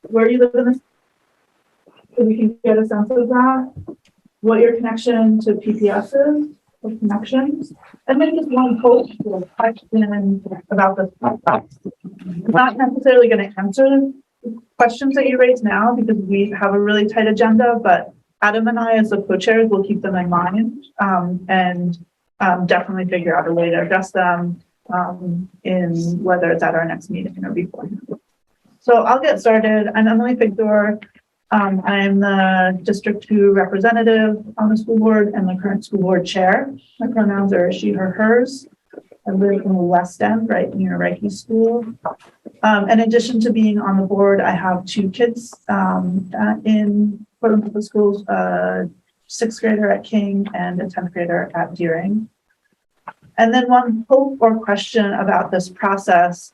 where you live in this, so we can get a sense of that, what your connection to PPS is, or connections, and then just one postal question about this process. I'm not necessarily going to answer questions that you raise now because we have a really tight agenda, but Adam and I, as the co-chairs, will keep them in mind and definitely figure out a way to address them in whether it's at our next meeting or before. So I'll get started. I'm Emily Figdor. I'm the District 2 representative on the school board and the current school board chair. My pronouns are she, her, hers. I live in the West End, right near Reiki School. In addition to being on the board, I have 2 kids in Portland Public Schools, a 6th grader at King and a 10th grader at Deering. And then one hope or question about this process.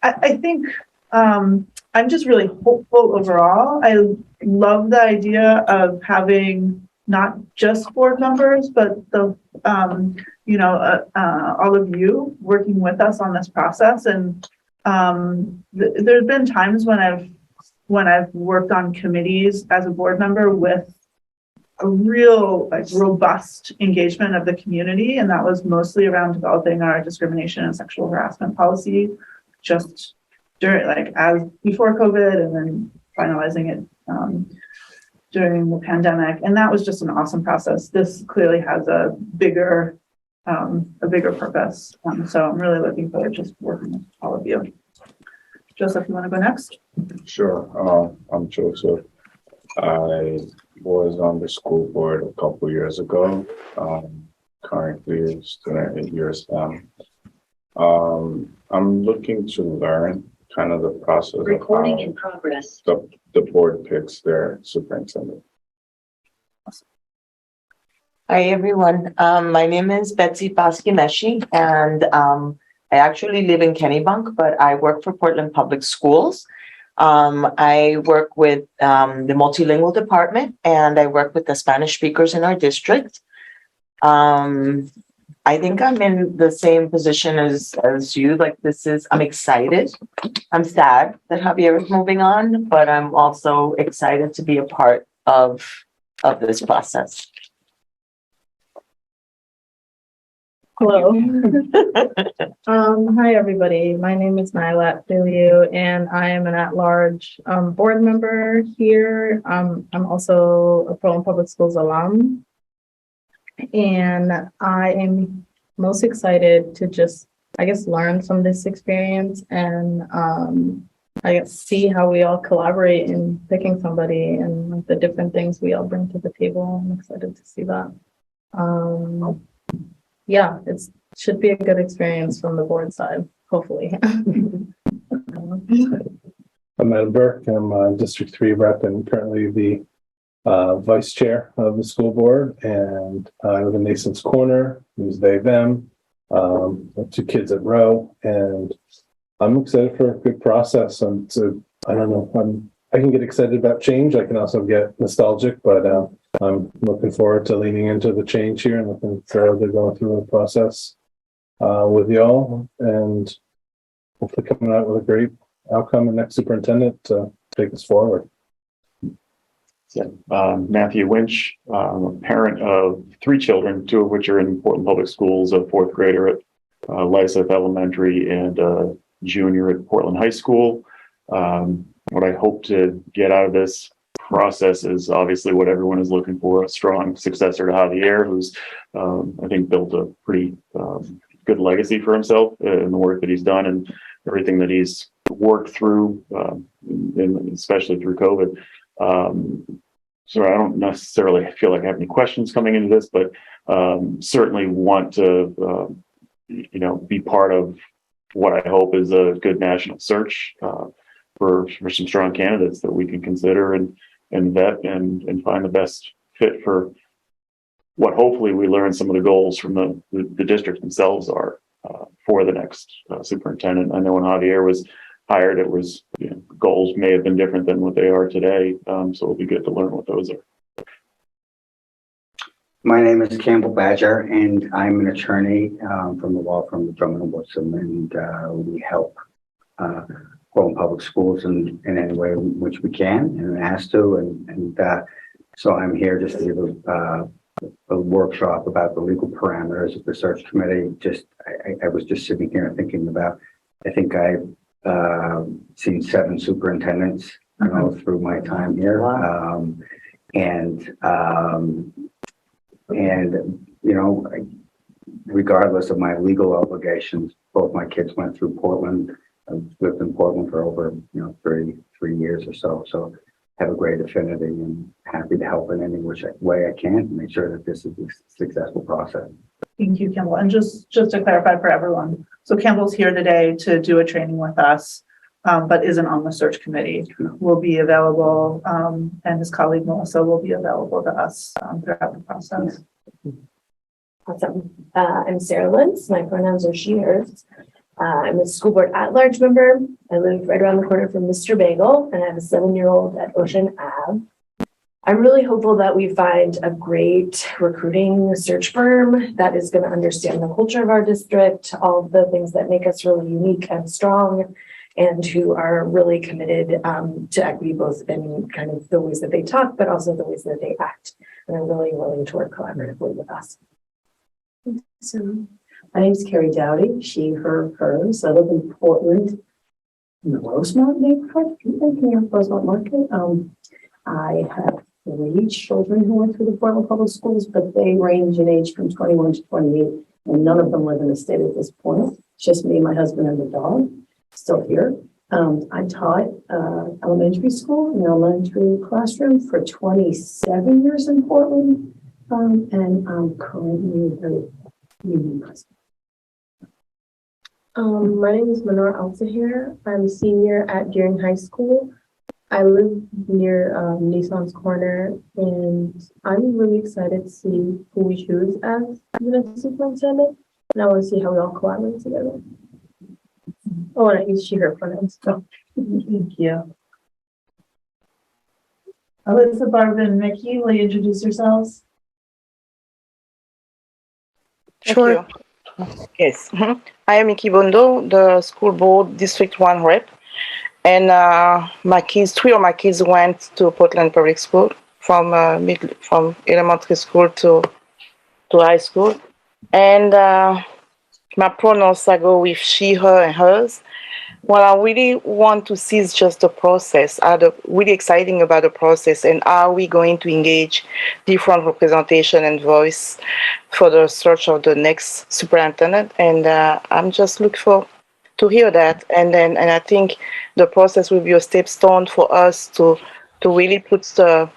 I think I'm just really hopeful overall. I love the idea of having not just board members, but the all of you working with us on this process. And there's been times when I've worked on committees as a board member with a real robust engagement of the community, and that was mostly around developing our discrimination and sexual harassment policy, just during as before COVID, and then finalizing it during the pandemic. And that was just an awesome process. This clearly has a bigger purpose. So I'm really looking forward to just working with all of you. Joseph, you want to go next? Sure. I'm Joseph. I was on the school board a couple years ago. Currently a student at USM. I'm looking to learn kind of the process. Recording in progress. The board picks their superintendent. Hi, everyone. My name is Betsy Paskimeshi, and I actually live in Kennebunk, but I work for Portland Public Schools. I work with the multilingual department, and I work with the Spanish speakers in our district. I think I'm in the same position as you. I'm excited. I'm sad that Javier is moving on, but I'm also excited to be a part of this process. Hello. Hi, everybody. My name is Nyla Filiu, and I am an at-large board member here. I'm also a Portland Public Schools alum. And I am most excited to just, learn from this experience and see how we all collaborate in picking somebody and the different things we all bring to the table. I'm excited to see that. Yeah, it should be a good experience from the board side, hopefully. I'm Adam Burke. I'm District 3 rep and currently the vice chair of the school board. And I live in Nason's Corner, who's they, them. I have 2 kids at Row, and I'm excited for a good process. I can get excited about change. I can also get nostalgic, but I'm looking forward to leaning into the change here and looking forward to going through the process with y'all, and hopefully coming out with a great outcome and next superintendent to take us forward. Matthew Winch, I'm a parent of 3 children, 2 of which are in Portland Public Schools, a 4th grader at Lyseth Elementary and a junior at Portland High School. What I hope to get out of this process is obviously what everyone is looking for, a strong successor to Javier, who's I think built a pretty good legacy for himself in the work that he's done and everything that he's worked through, and especially through COVID. So I don't necessarily feel like I have any questions coming into this, but certainly want to be part of what I hope is a good national search for some strong candidates that we can consider and vet and find the best fit for what hopefully we learn some of the goals from the districts themselves are for the next superintendent. I know when Javier was hired, it was goals may have been different than what they are today, so it'll be good to learn what those are. My name is Campbell Badger, and I'm an attorney from the law firm of Drummond & Woodson, and we help Portland Public Schools in any way in which we can and asked to. So I'm here just to give a workshop about the legal parameters of the search committee. I was just sitting here thinking about, I think I've seen 7 superintendents, through my time here. Wow. Regardless of my legal obligations, both my kids went through Portland. I've lived in Portland for over, 33 years or so. So have a great affinity and happy to help in any which way I can to make sure that this is a successful process. Thank you, Campbell. And just to clarify for everyone, so Campbell's here today to do a training with us, but isn't on the search committee. Will be available, and his colleague Melissa will be available to us throughout the process. Awesome. I'm Sarah Lentz. My pronouns are she, hers. I'm a school board at-large member. I live right around the corner from Mr. Bagel, and I have a 7-year-old at Ocean Ave. I'm really hopeful that we find a great recruiting search firm that is going to understand the culture of our district, all of the things that make us really unique and strong, and who are really committed to equity, both in kind of the ways that they talk, but also the ways that they act. And are really willing to work collaboratively with us. So my name is Carrie Dowdy, she, her, hers. I live in Portland, in the Rosemont neighborhood, near Rosemont Market. I have 3 children who went through the Portland Public Schools, but they range in age from 21 to 28, and none of them live in the state at this point. It's just me, my husband, and the dog, still here. I taught elementary school in an elementary classroom for 27 years in Portland, and I'm currently the union president. My name is Manor Altahir. I'm a senior at Deering High School. I live near Nissan's Corner, and I'm really excited to see who we choose as the next superintendent. And I want to see how we all collaborate together. Oh, and I use she, her pronouns. So. Thank you. Alyssa, Barbara, and Mickey, will you introduce yourselves? Sure. Yes. I am Miki Bondo, the school board District 1 rep. And my kids, 3 of my kids went to Portland Public School from elementary school to high school. And my pronouns I go with she, her, and hers. What I really want to see is just the process, really exciting about the process, and are we going to engage different representation and voice for the search of the next superintendent. And I'm just looking for to hear that, and I think the process will be a stepstone for us to really put some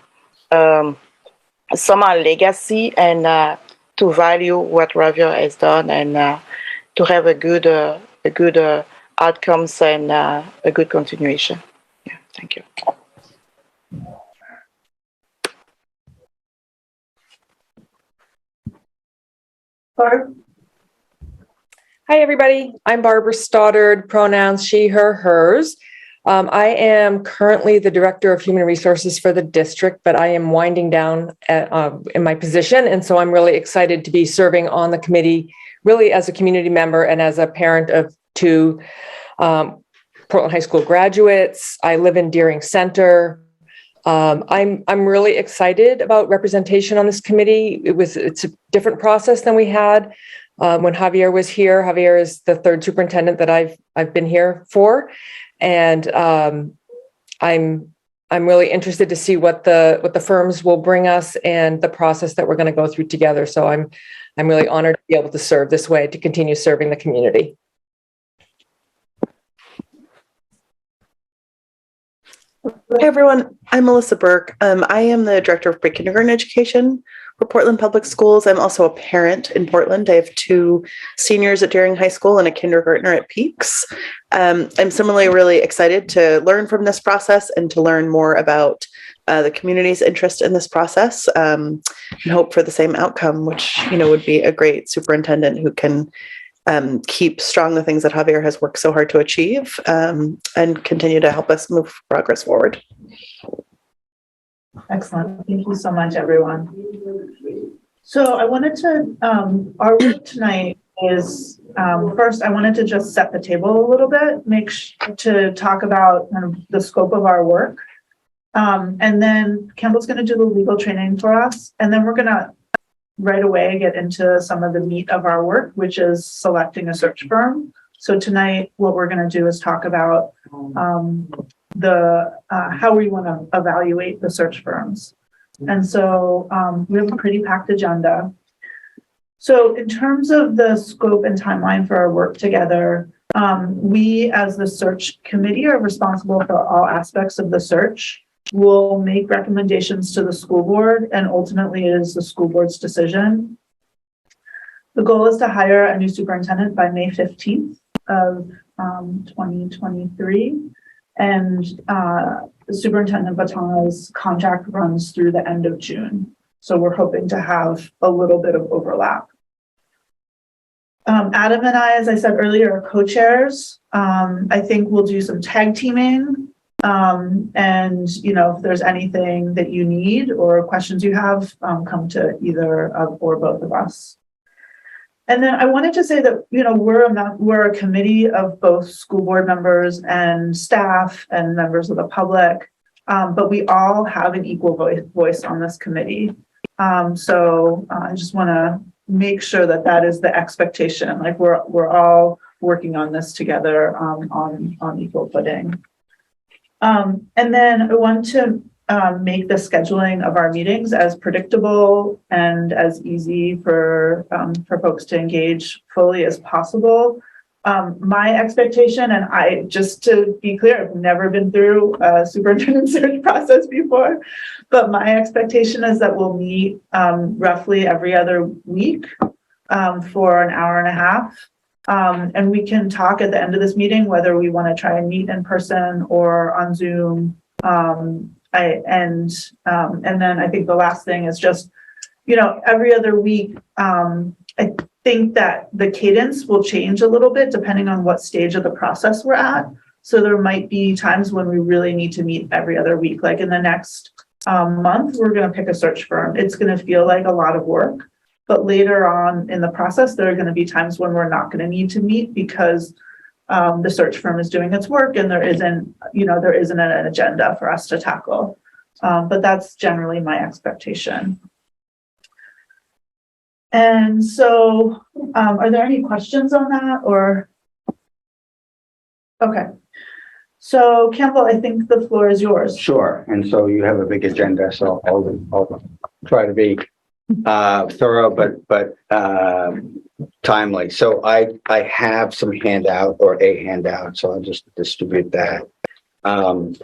legacy and to value what Ravia has done, and to have a good outcomes and a good continuation. Yeah, thank you. Barb? Hi, everybody. I'm Barbara Stoddard, pronouns she, her, hers. I am currently the Director of Human Resources for the district, but I am winding down in my position. And so I'm really excited to be serving on the committee, really as a community member and as a parent of 2 Portland High School graduates. I live in Deering Center. I'm really excited about representation on this committee. It's a different process than we had when Javier was here. Javier is the 3rd superintendent that I've been here for, and I'm really interested to see what the firms will bring us and the process that we're going to go through together. So I'm really honored to be able to serve this way, to continue serving the community. Hey everyone, I'm Melissa Burke. I am the Director of Pre-Kindergarten Education for Portland Public Schools. I'm also a parent in Portland. I have 2 seniors at Deering High School and a kindergartner at Peaks. I'm similarly really excited to learn from this process and to learn more about the community's interest in this process, and hope for the same outcome, which would be a great superintendent who can keep strong the things that Javier has worked so hard to achieve, and continue to help us move progress forward. Excellent. Thank you so much, everyone. So I wanted to, our work tonight is First, I wanted to just set the table a little bit, to talk about kind of the scope of our work. And then Campbell's going to do the legal training for us. And then we're going to right away get into some of the meat of our work, which is selecting a search firm. So tonight, what we're going to do is talk about how we want to evaluate the search firms. And so we have a pretty packed agenda. So in terms of the scope and timeline for our work together, we as the search committee are responsible for all aspects of the search. We'll make recommendations to the school board, and ultimately it is the school board's decision. The goal is to hire a new superintendent by May 15th of 2023. And the Superintendent Batana's contract runs through the end of June. So we're hoping to have a little bit of overlap. Adam and I, as I said earlier, are co-chairs. I think we'll do some tag teaming. And, if there's anything that you need or questions you have, come to either of or both of us. And then I wanted to say that, we're a committee of both school board members and staff and members of the public, but we all have an equal voice on this committee. So I just want to make sure that is the expectation. Like we're all working on this together on equal footing. And then I want to make the scheduling of our meetings as predictable and as easy for folks to engage fully as possible. My expectation, and just to be clear, I've never been through a superintendent search process before, but my expectation is that we'll meet roughly every other week for an hour and a half. And we can talk at the end of this meeting whether we want to try and meet in person or on Zoom. And then I think the last thing is just, every other week, I think that the cadence will change a little bit depending on what stage of the process we're at. So there might be times when we really need to meet every other week. Like in the next month, we're going to pick a search firm. It's going to feel like a lot of work, but later on in the process, there are going to be times when we're not going to need to meet because the search firm is doing its work and there isn't an agenda for us to tackle. But that's generally my expectation. And so, are there any questions on that or? Okay. So Campbell, I think the floor is yours. Sure. And so you have a big agenda, so I'll try to be thorough, but timely. So I have some handout or a handout, so I'll just distribute that. And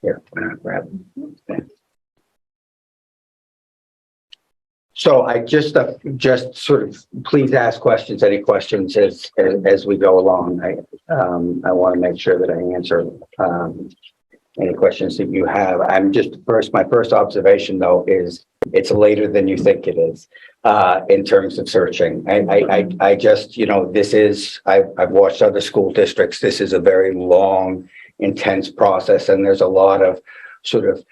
here, I'm grab it. So I just sort of please ask questions, any questions as we go along. I want to make sure that I answer any questions that you have. My first observation though is it's later than you think it is in terms of searching. I just, I've watched other school districts. This is a very long, intense process, and there's a lot of sort of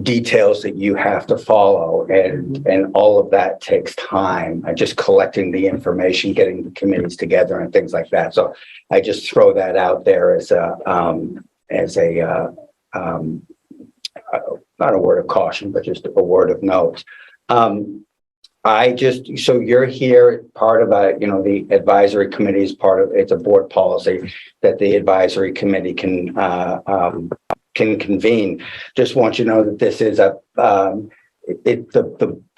details that you have to follow, and all of that takes time. Just collecting the information, getting the committees together, and things like that. So I just throw that out there as a not a word of caution, but just a word of note. So you're here, part of the advisory committee is part of, it's a board policy that the advisory committee can convene. Just want you to know that this is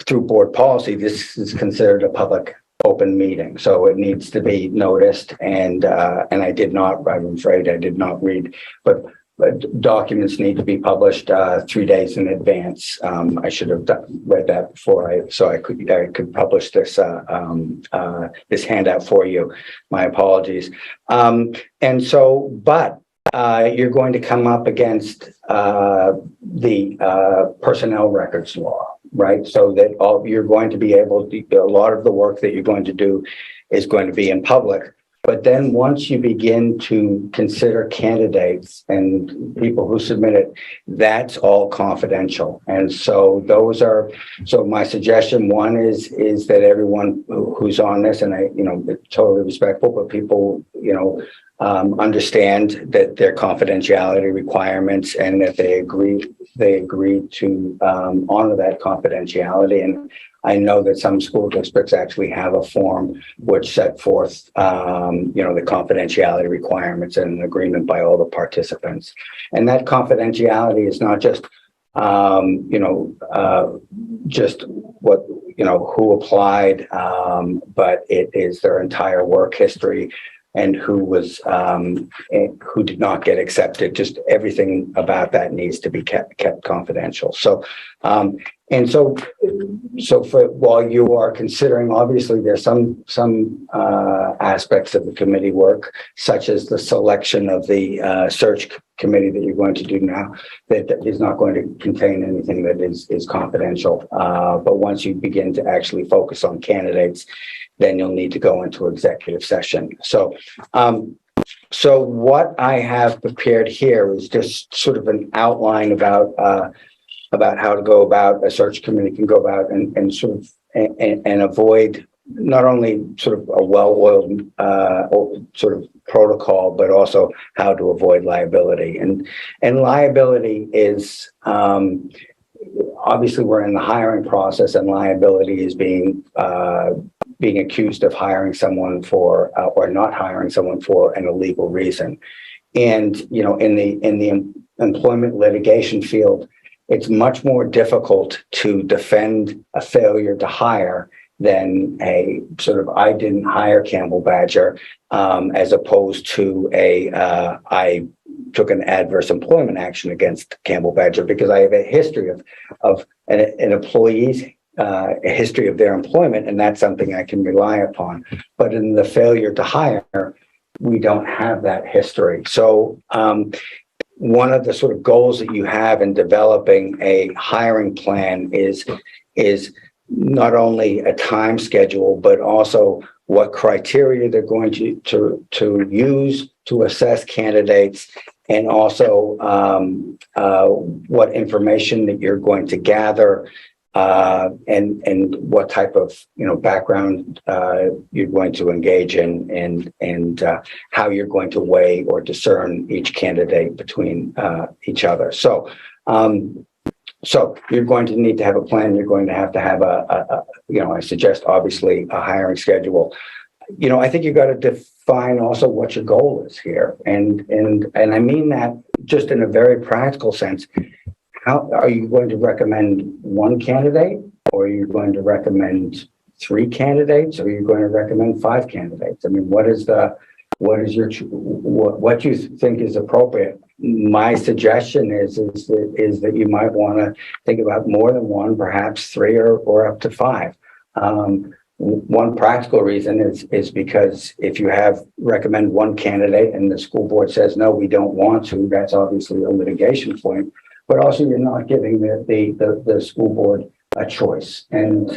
through board policy, this is considered a public open meeting. So it needs to be noticed. And I'm afraid I did not read, but documents need to be published 3 days in advance. I should have read that before I could publish this this handout for you. My apologies. You're going to come up against the personnel records law, right? So that you're going to be able to, a lot of the work that you're going to do is going to be in public. But then once you begin to consider candidates and people who submit it, that's all confidential. And so so my suggestion, one is that everyone who's on this, and I, totally respectful, but people, understand that their confidentiality requirements and that they agree to honor that confidentiality. And I know that some school districts actually have a form which set forth, the confidentiality requirements and an agreement by all the participants. And that confidentiality is not just, just what, who applied, but it is their entire work history and who did not get accepted. Just everything about that needs to be kept confidential. So, while you are considering, obviously there's some aspects of the committee work, such as the selection of the search committee that you're going to do now, that is not going to contain anything that is confidential. But once you begin to actually focus on candidates, then you'll need to go into executive session. So what I have prepared here is just sort of an outline about how to go about, a search committee can go about and sort of and avoid not only sort of a well-oiled sort of protocol, but also how to avoid liability. And liability is obviously we're in the hiring process, and liability is being accused of hiring someone for or not hiring someone for an illegal reason. And in the employment litigation field, it's much more difficult to defend a failure to hire than a sort of I didn't hire Campbell Badger, as opposed to I took an adverse employment action against Campbell Badger because I have a history of an employee's a history of their employment, and that's something I can rely upon. But in the failure to hire, we don't have that history. So one of the sort of goals that you have in developing a hiring plan is not only a time schedule, but also what criteria they're going to use to assess candidates, and also what information that you're going to gather, and what type of background you're going to engage in, and how you're going to weigh or discern each candidate between each other. So you're going to need to have a plan. You're going to have I suggest obviously a hiring schedule. I think you've got to define also what your goal is here, and I mean that just in a very practical sense. How are you going to recommend one candidate, or are you going to recommend 3 candidates, or are you going to recommend 5 candidates? I mean, what you think is appropriate? My suggestion is that you might want to think about more than 1, perhaps 3 or up to 5. One practical reason is because if you recommend 1 candidate and the school board says, no, we don't want to, that's obviously a litigation point. But also you're not giving the school board a choice. And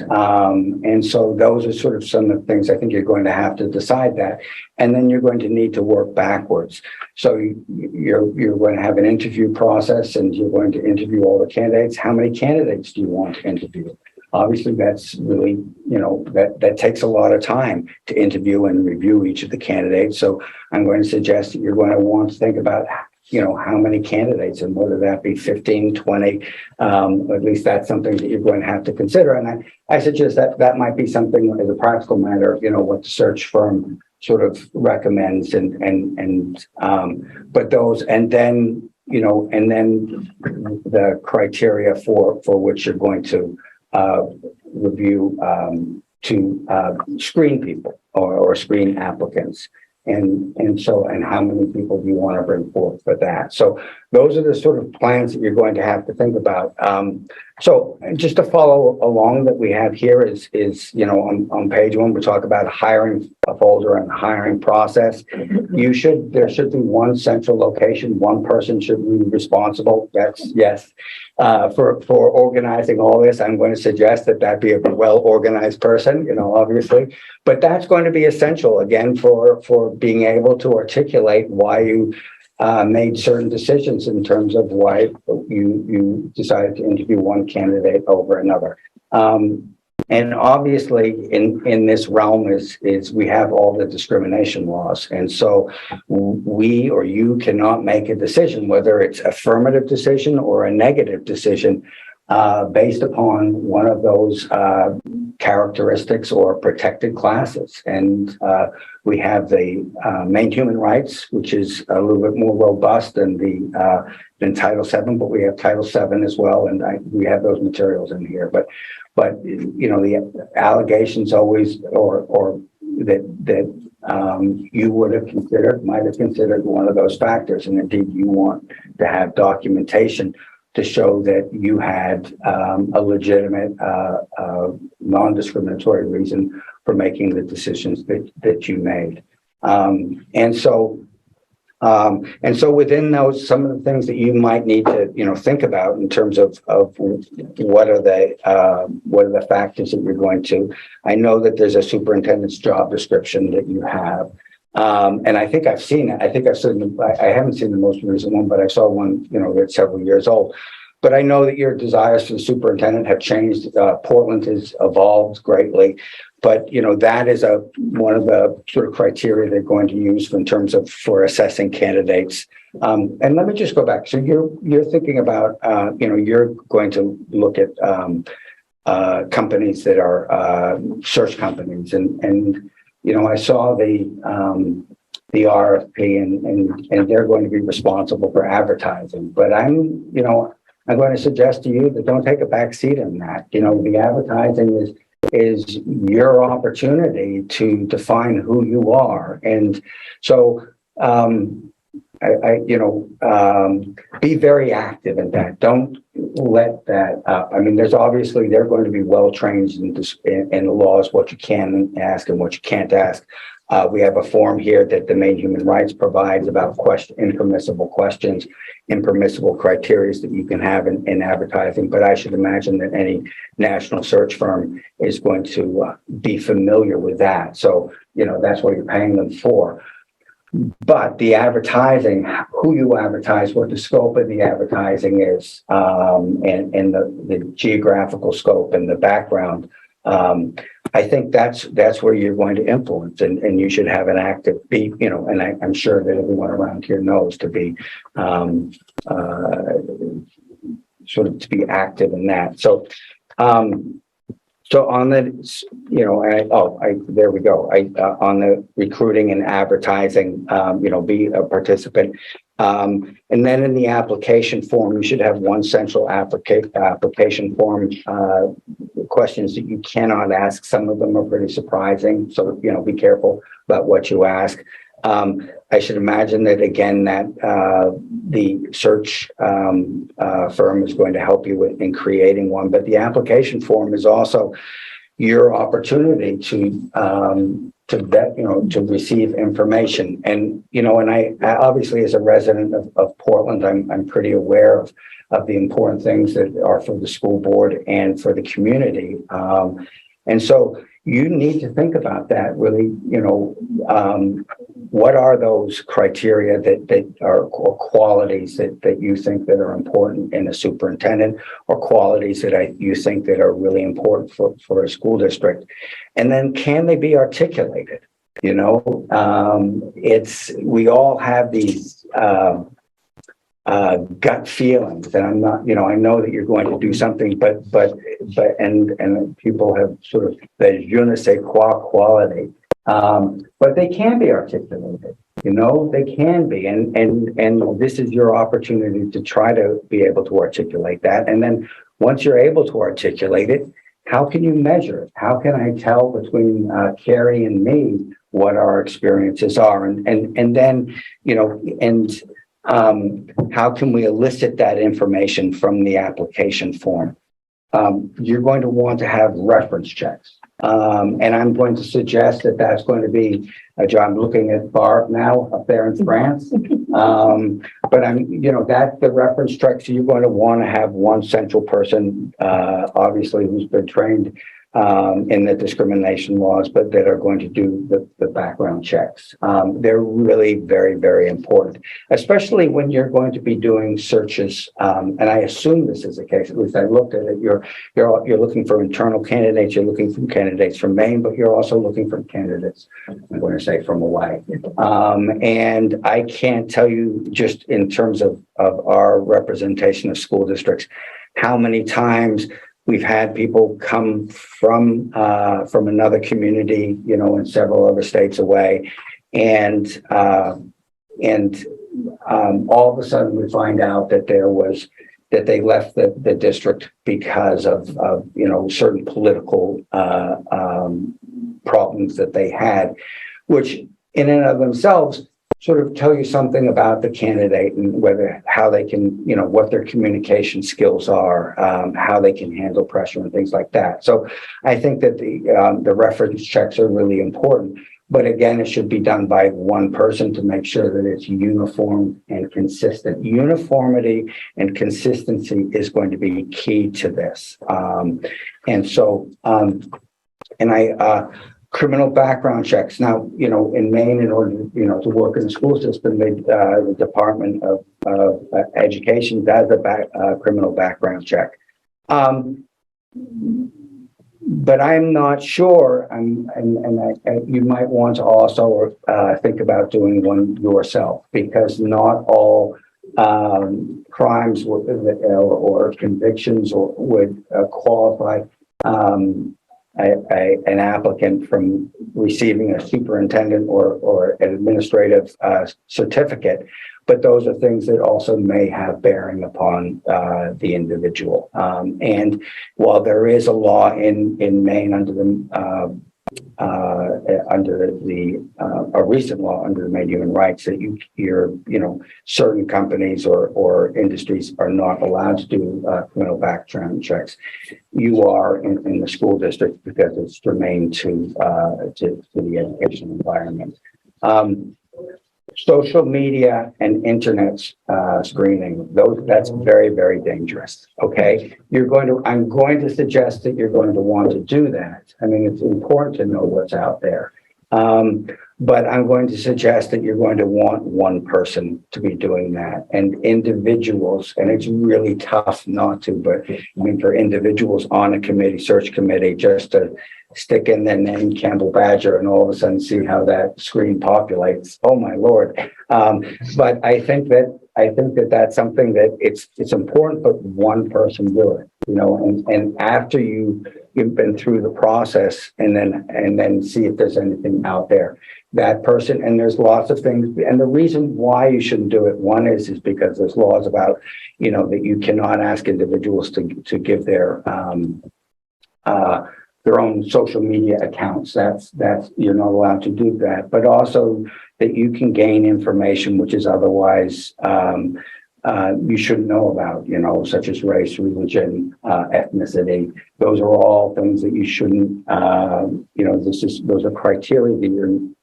so those are sort of some of the things I think you're going to have to decide that. And then you're going to need to work backwards. So you're going to have an interview process, and you're going to interview all the candidates. How many candidates do you want to interview? Obviously, that's really, that takes a lot of time to interview and review each of the candidates. So I'm going to suggest that you're going to want to think about how many candidates, and whether that be 15, 20, at least that's something that you're going to have to consider. And I suggest that might be something as a practical matter, what the search firm sort of recommends, but those, and then the criteria for which you're going to review to screen people or screen applicants. And how many people do you want to bring forth for that? So those are the sort of plans that you're going to have to think about. So just to follow along that we have here is, on page one, we talk about hiring a folder and the hiring process. There should be one central location, one person should be responsible. That's yes. For organizing all this, I'm going to suggest that be a well-organized person, obviously, but that's going to be essential again for being able to articulate why you made certain decisions in terms of why you decided to interview one candidate over another. And obviously in this realm is we have all the discrimination laws. And so we or you cannot make a decision, whether it's affirmative decision or a negative decision, based upon one of those characteristics or protected classes. And we have the Maine Human Rights, which is a little bit more robust than Title VII, but we have Title VII as well, and we have those materials in here. But the allegations always, or that you might have considered one of those factors, and indeed you want to have documentation to show that you had a legitimate, non-discriminatory reason for making the decisions that you made. And so within those, some of the things that you might need to, think about in terms of what are the factors that you're going to. I know that there's a superintendent's job description that you have. And I think I've seen it. I haven't seen the most recent one, but I saw one, that's several years old. But I know that your desires for the superintendent have changed. Portland has evolved greatly, but that is one of the sort of criteria they're going to use for assessing candidates. And let me just go back. So you're thinking about, you're going to look at companies that are search companies, and I saw the RFP and they're going to be responsible for advertising. But I'm going to suggest to you that don't take a back seat on that. The advertising is your opportunity to define who you are. And so, be very active in that. Don't let that up. I mean, they're going to be well trained in the laws, what you can ask and what you can't ask. We have a form here that the Maine Human Rights provides about impermissible questions, impermissible criteria that you can have in advertising. But I should imagine that any national search firm is going to be familiar with that. So, that's what you're paying them for. But the advertising, who you advertise, what the scope of the advertising is, and the geographical scope and the background, I think that's where you're going to influence, and you should have an active and I'm sure that everyone around here knows to be sort of to be active in that. So on the, there we go. On the recruiting and advertising, be a participant. And then in the application form, you should have one central application form, questions that you cannot ask. Some of them are pretty surprising. So, be careful about what you ask. I should imagine that, again, that the search firm is going to help you in creating one, but the application form is also your opportunity to receive information. And, and I obviously, as a resident of Portland, I'm pretty aware of the important things that are for the school board and for the community. And so you need to think about that really, what are those criteria that are, or qualities that you think that are important in a superintendent, or qualities that you think that are really important for a school district? And then can they be articulated? We all have these gut feelings, and I'm not, I know that you're going to do something, but people have sort of the je ne sais quoi quality, but they can be articulated. They can be, and this is your opportunity to try to be able to articulate that. And then once you're able to articulate it, how can you measure it? How can I tell between Carrie and me what our experiences are? And then, how can we elicit that information from the application form? you're going to want to have reference checks. And I'm going to suggest that that's going to be a job. I'm looking at Barb now up there in France. But that's the reference checks. You're going to want to have one central person, obviously, who's been trained in the discrimination laws, but that are going to do the background checks. They're really very, very important, especially when you're going to be doing searches. And I assume this is the case, at least I looked at it. You're looking for internal candidates, you're looking for candidates from Maine, but you're also looking for candidates, I'm going to say, from away. And I can't tell you, just in terms of our representation of school districts, how many times we've had people come from another community, in several other states away, and all of a sudden we find out that they left the district because of certain political problems that they had, which in and of themselves sort of tell you something about the candidate and how they can, what their communication skills are, how they can handle pressure and things like that. So I think that the reference checks are really important. But again, it should be done by one person to make sure that it's uniform and consistent. Uniformity and consistency is going to be key to this. Criminal background checks. Now, in Maine, in order to work in the school system, the Department of Education does a criminal background check. But I'm not sure, you might want to also think about doing one yourself, because not all crimes or convictions would qualify an applicant from receiving a superintendent or an administrative certificate. But those are things that also may have bearing upon the individual. And while there is a law in Maine under a recent law under the Maine Human Rights that certain companies or industries are not allowed to do criminal background checks, you are in the school district because it's germane to the educational environment. Social media and internet screening, that's very, very dangerous. Okay, I'm going to suggest that you're going to want to do that. I mean, it's important to know what's out there. But I'm going to suggest that you're going to want one person to be doing that, and individuals, and it's really tough not to, but I mean, for individuals on a committee, search committee, just to stick in their name, Campbell Badger, and all of a sudden see how that screen populates. Oh my Lord. But I think that that's something that it's important, but one person do it, and after you've been through the process and then see if there's anything out there, that person, and there's lots of things. And the reason why you shouldn't do it, one is because there's laws about, that you cannot ask individuals to give their own social media accounts. That's you're not allowed to do that. But also that you can gain information which is otherwise you shouldn't know about, such as race, religion, ethnicity. Those are all things that you shouldn't. Those are criteria that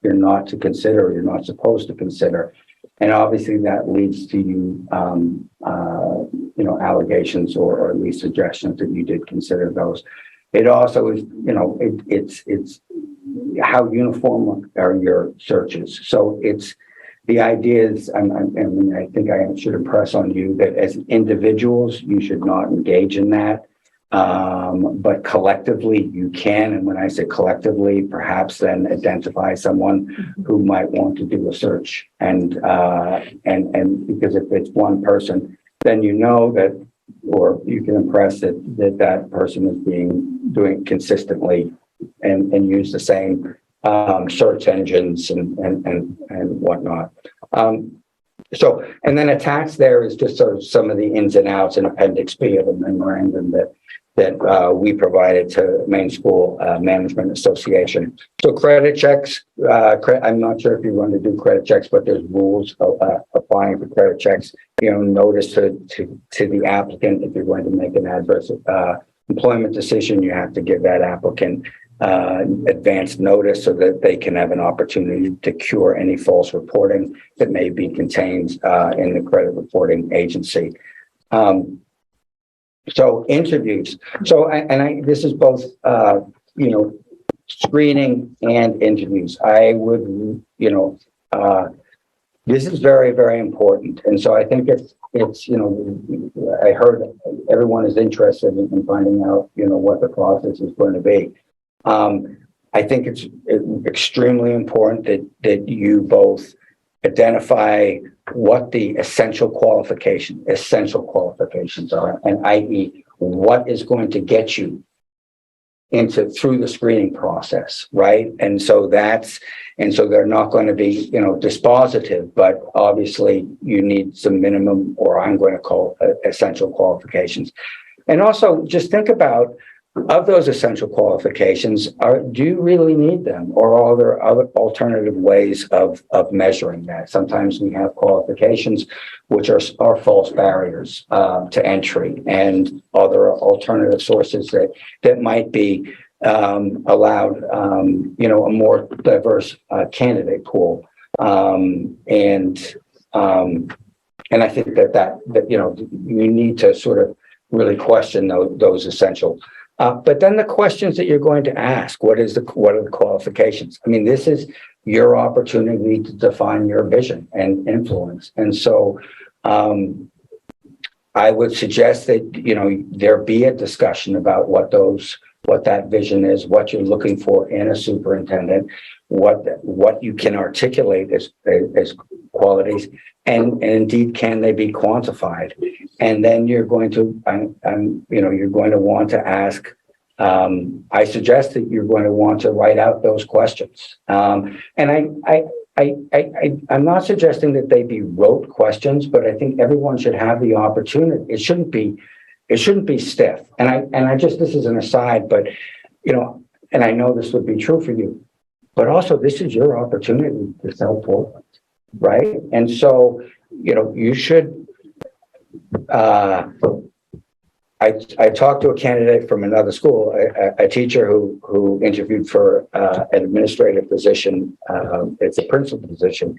you're not to consider. You're not supposed to consider. And obviously that leads to you, allegations or at least suggestions that you did consider those. It also is, it's how uniform are your searches. So the idea is, I think I should impress on you that as individuals, you should not engage in that. But collectively you can. And when I say collectively, perhaps then identify someone who might want to do a search. And because if it's one person, then that, or you can impress that person is doing consistently and use the same search engines and whatnot. And then attached there is just sort of some of the ins and outs in Appendix B of the memorandum that we provided to Maine School Management Association. So credit checks, I'm not sure if you want to do credit checks, but there's rules applying for credit checks. Notice to the applicant if you're going to make an adverse employment decision, you have to give that applicant advance notice so that they can have an opportunity to cure any false reporting that may be contained in the credit reporting agency. So interviews. So, this is both, screening and interviews. I would, this is very, very important. And so I think it's, I heard everyone is interested in finding out, what the process is going to be. I think it's extremely important that you both identify what the essential qualifications are, and i.e. what is going to get you through the screening process, right? And so they're not going to be, dispositive, but obviously you need some minimum, or I'm going to call essential qualifications. And also just think about, of those essential qualifications, do you really need them, or are there other alternative ways of measuring that? Sometimes we have qualifications which are false barriers to entry, and other alternative sources that might be allowed, a more diverse candidate pool. And I think that you need to sort of really question those essential. But then the questions that you're going to ask, what are the qualifications? I mean, this is your opportunity to define your vision and influence. And so I would suggest that, there be a discussion about what that vision is, what you're looking for in a superintendent, what you can articulate as qualities, and indeed, can they be quantified? And then you're going to, you're going to want to ask, I suggest that you're going to want to write out those questions. And I'm not suggesting that they be rote questions, but I think everyone should have the opportunity. It shouldn't be stiff. And this is an aside, but, and I know this would be true for you, but also this is your opportunity to sell Portland, right? And so, you should, I talked to a candidate from another school, a teacher who interviewed for an administrative position. It's a principal position.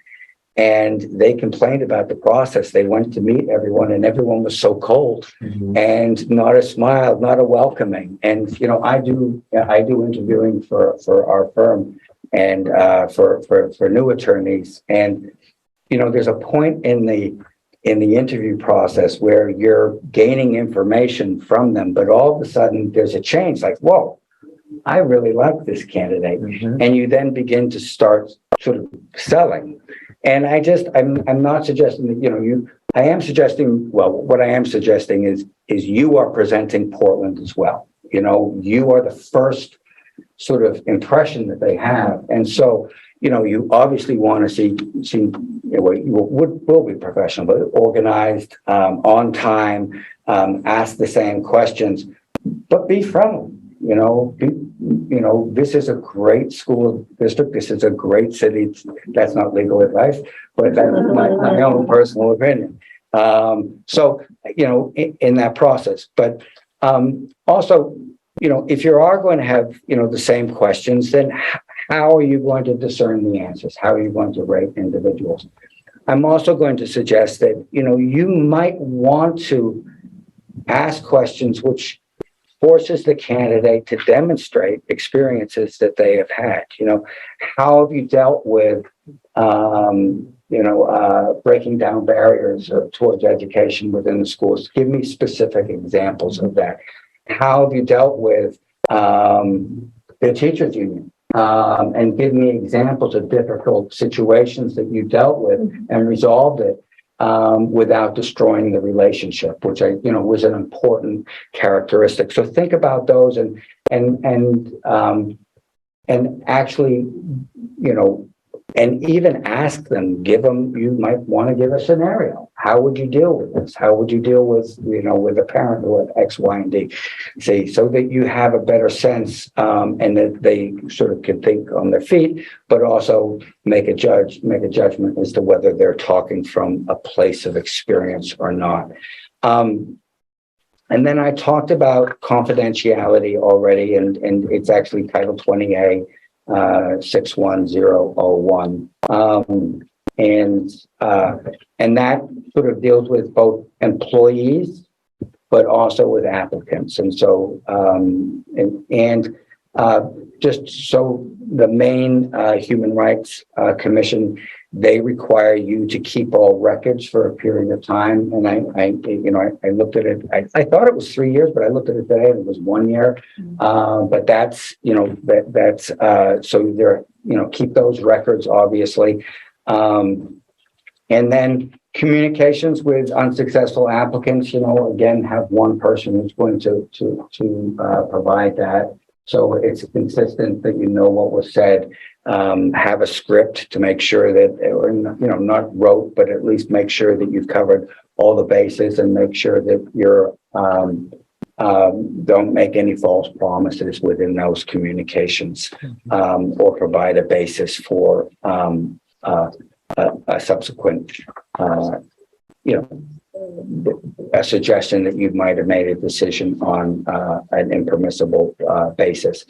And they complained about the process. They went to meet everyone, and everyone was so cold, and not a smile, not a welcoming. And, I do interviewing for our firm and for new attorneys. And, there's a point in the interview process where you're gaining information from them, but all of a sudden there's a change, like, whoa, I really like this candidate. And you then begin to start sort of selling. And I'm not suggesting that, I am suggesting, what I am suggesting is you are presenting Portland as well. You are the first sort of impression that they have. And so, you obviously want to see will be professional, but organized, on time, ask the same questions, but be friendly. This is a great school district. This is a great city. That's not legal advice, but that's my own personal opinion. So, in that process, but also, if you are going to have, the same questions, then how are you going to discern the answers? How are you going to rate individuals? I'm also going to suggest that, you might want to ask questions which forces the candidate to demonstrate experiences that they have had. How have you dealt with, breaking down barriers towards education within the schools? Give me specific examples of that. How have you dealt with the teachers union? And give me examples of difficult situations that you dealt with and resolved it without destroying the relationship, which was an important characteristic. So think about those and actually, and even ask them, you might want to give a scenario. How would you deal with this? How would you deal with, with a parent who had X, Y, and D? See, so that you have a better sense, and that they sort of can think on their feet, but also make a judgment as to whether they're talking from a place of experience or not. And then I talked about confidentiality already, and it's actually Title 20A, 61001. And that sort of deals with both employees, but also with applicants. And so, just so the Maine Human Rights Commission, they require you to keep all records for a period of time. And I looked at it. I thought it was 3 years, but I looked at it today and it was 1 year. But that's, so there, keep those records, obviously. And then communications with unsuccessful applicants, again, have one person who's going to provide that. So it's consistent that what was said. Have a script to make sure that, or not wrote, but at least make sure that you've covered all the bases, and make sure that you're don't make any false promises within those communications, or provide a basis for a subsequent, a suggestion that you might have made a decision on an impermissible basis.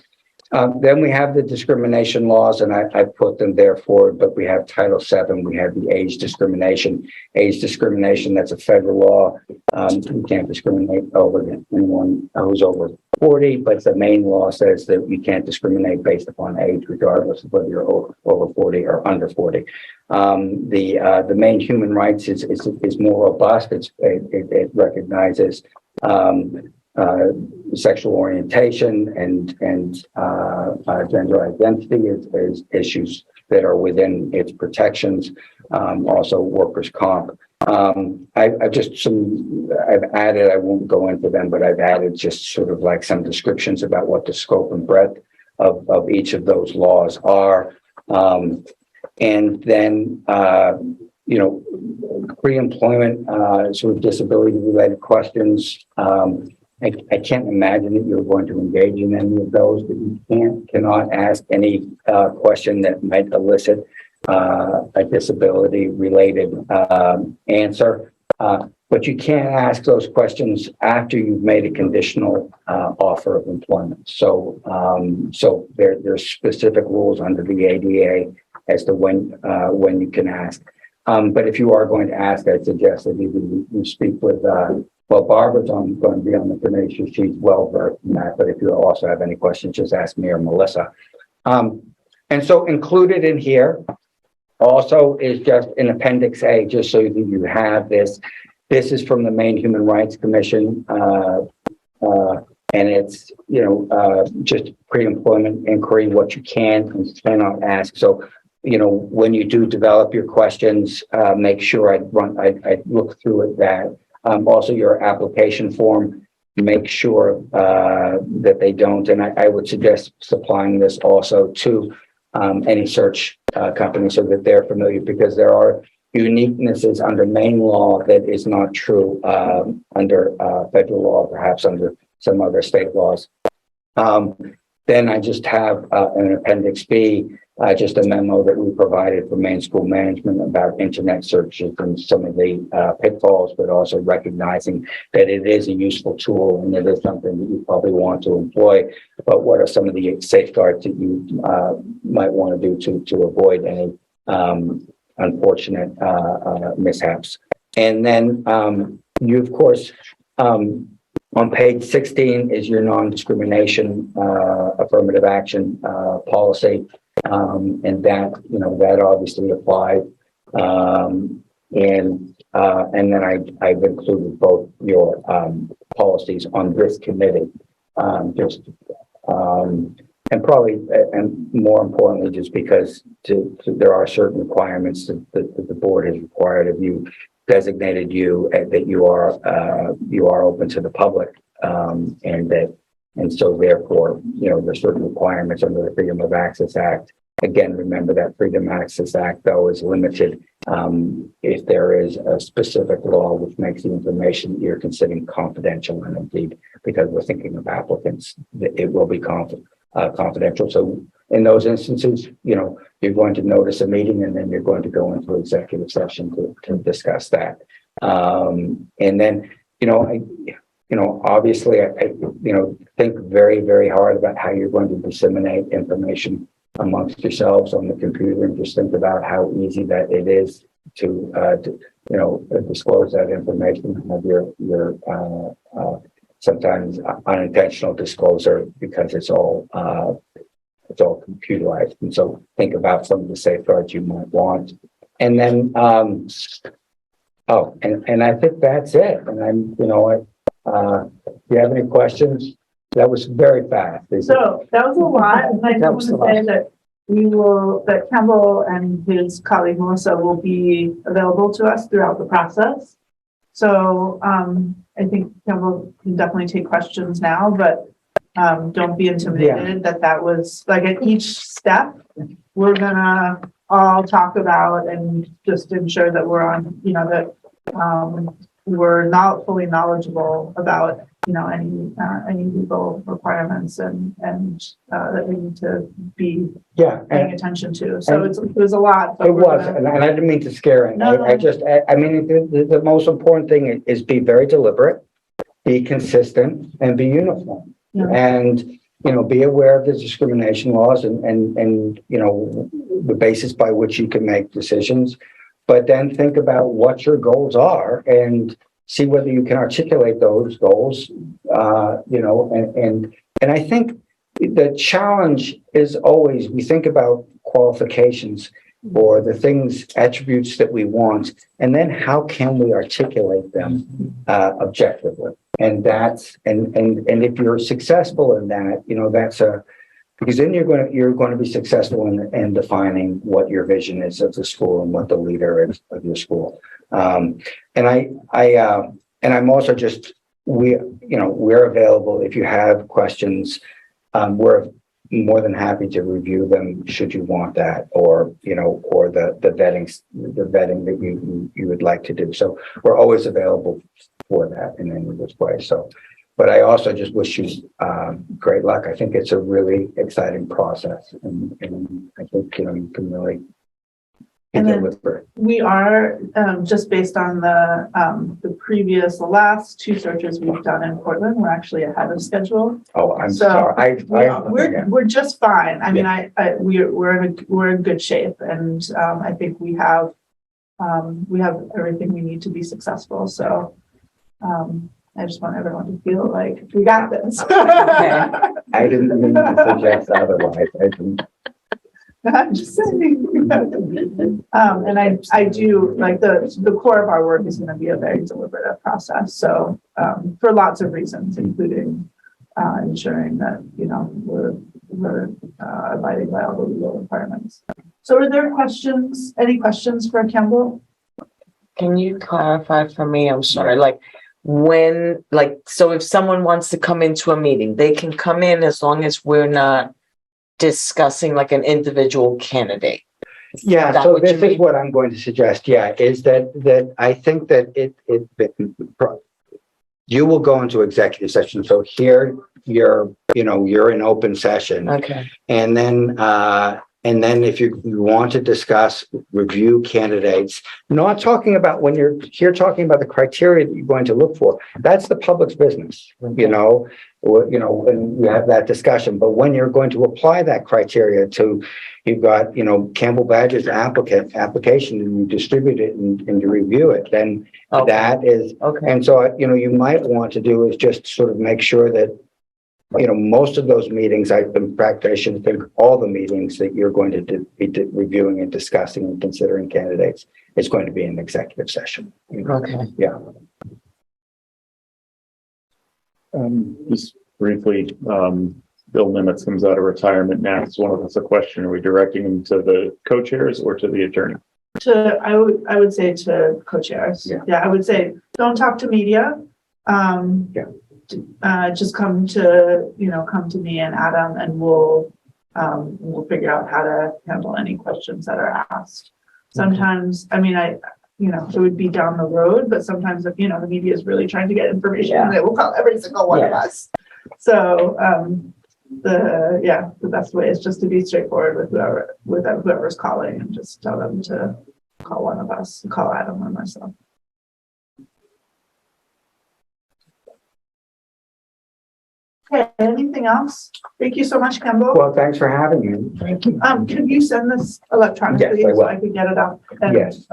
Then we have the discrimination laws, and I put them there forward, but we have Title VII, we have the age discrimination. Age discrimination, that's a federal law. You can't discriminate over anyone who's over 40, but the Maine law says that you can't discriminate based upon age, regardless of whether you're over 40 or under 40. The Maine human rights is more robust. It recognizes sexual orientation and gender identity as issues that are within its protections. Also workers' comp. I've added, I won't go into them, but I've added just sort of like some descriptions about what the scope and breadth of each of those laws are. And then, pre-employment, sort of disability related questions. I can't imagine that you're going to engage in any of those, but you cannot ask any question that might elicit a disability related answer. But you can't ask those questions after you've made a conditional offer of employment. So there's specific rules under the ADA as to when you can ask. But if you are going to ask, I suggest that you speak with Barbara's going to be on the committee. She's well versed in that. But if you also have any questions, just ask me or Melissa. And so included in here also is just an Appendix A, just so that you have this. This is from the Maine Human Rights Commission, and it's just pre-employment inquiry, what you can and cannot ask. So when you do develop your questions, make sure I look through it. That also your application form, make sure that they don't. And I would suggest supplying this also to any search company so that they're familiar, because there are uniquenesses under Maine law that is not true under federal law, perhaps under some other state laws. Then I just have an Appendix B, just a memo that we provided for Maine School Management about internet searches and some of the pitfalls, but also recognizing that it is a useful tool and it is something that you probably want to employ. But what are some of the safeguards that you might want to do to avoid any unfortunate mishaps? And then you, of course, on page 16 is your non-discrimination affirmative action policy, and that obviously applies. And then I've included both your policies on this committee, and probably, and more importantly, just because there are certain requirements that the board has required of you, designated you, that you are open to the public, and so therefore, there's certain requirements under the Freedom of Access Act. Again, remember that Freedom of Access Act, though, is limited if there is a specific law which makes the information that you're considering confidential, and indeed, because we're thinking of applicants, it will be confidential. So in those instances, you're going to notice a meeting, and then you're going to go into executive session to discuss that. And then, obviously, think very, very hard about how you're going to disseminate information amongst yourselves on the computer, and just think about how easy that it is to disclose that information, have your sometimes unintentional disclosure because it's all computerized. And so think about some of the safeguards you might want. And then, and I think that's it. And if you have any questions, that was very fast. So that was a lot. And I That just was want a to say that Campbell and his colleague Melissa will be available to us throughout the process. So I think Campbell can definitely take questions now, but don't be intimidated that was like at each step, we're gonna all talk about and just ensure that we're on, that we're not fully knowledgeable about, any legal requirements and that we need to be paying attention to. So it was a lot. It was, and I didn't mean to scare him. No. The most important thing is be very deliberate, be consistent, and be uniform. Yeah. And be aware of the discrimination laws and the basis by which you can make decisions. But then think about what your goals are and see whether you can articulate those goals. And I think the challenge is always we think about qualifications or the things, attributes that we want, and then how can we articulate them objectively? And that's and if you're successful in that, because then you're going to be successful in defining what your vision is of the school and what the leader is of your school. And I'm also we're available if you have questions. We're more than happy to review them should you want that, or the vetting that you would like to do. So we're always available for that in any which way. So, but I also just wish you great luck. I think it's a really exciting process, and I think you can really deliver. We are just based on the last two searches we've done in Portland. We're actually ahead of schedule. Oh, I'm sorry. We're just fine. I mean, we're in good shape, and I think we have everything we need to be successful. So I just want everyone to feel like we got this. I didn't mean to suggest otherwise. I'm just saying. And I do like the core of our work is going to be a very deliberative process. So for lots of reasons, including ensuring that we're abiding by all the legal requirements. So are there questions? Any questions for Campbell? Can you clarify for me? I'm sorry. So if someone wants to come into a meeting, they can come in as long as we're not discussing like an individual candidate. Yeah, so this is what I'm going to suggest. Yeah, is that I think that you will go into executive session. So here you're in open session. Okay. And then if you want to discuss, review candidates, not talking about when you're here talking about the criteria that you're going to look for, that's the public's business, when you have that discussion. But when you're going to apply that criteria to, you've got, Campbell Badger's application and you distribute it and you review it, then that is, and so, you might want to do is just sort of make sure that most of those meetings, I should think all the meetings that you're going to be reviewing and discussing and considering candidates is going to be an executive session. Okay. Yeah. Just briefly, Bill Nimitz comes out of retirement and asks one of us a question. Are we directing him to the co-chairs or to the attorney? I would say to co-chairs. Yeah, I would say don't talk to media. Just come to me and Adam, and we'll figure out how to handle any questions that are asked. Sometimes, it would be down the road, but sometimes if the media is really trying to get information, they will call every single one of us. So the best way is just to be straightforward with whoever's calling and just tell them to call one of us, call Adam or myself. Okay, anything else? Thank you so much, Campbell. Well, thanks for having me. Thank you. Could you send this electronically Yes, I so will. I could get it up and Yes.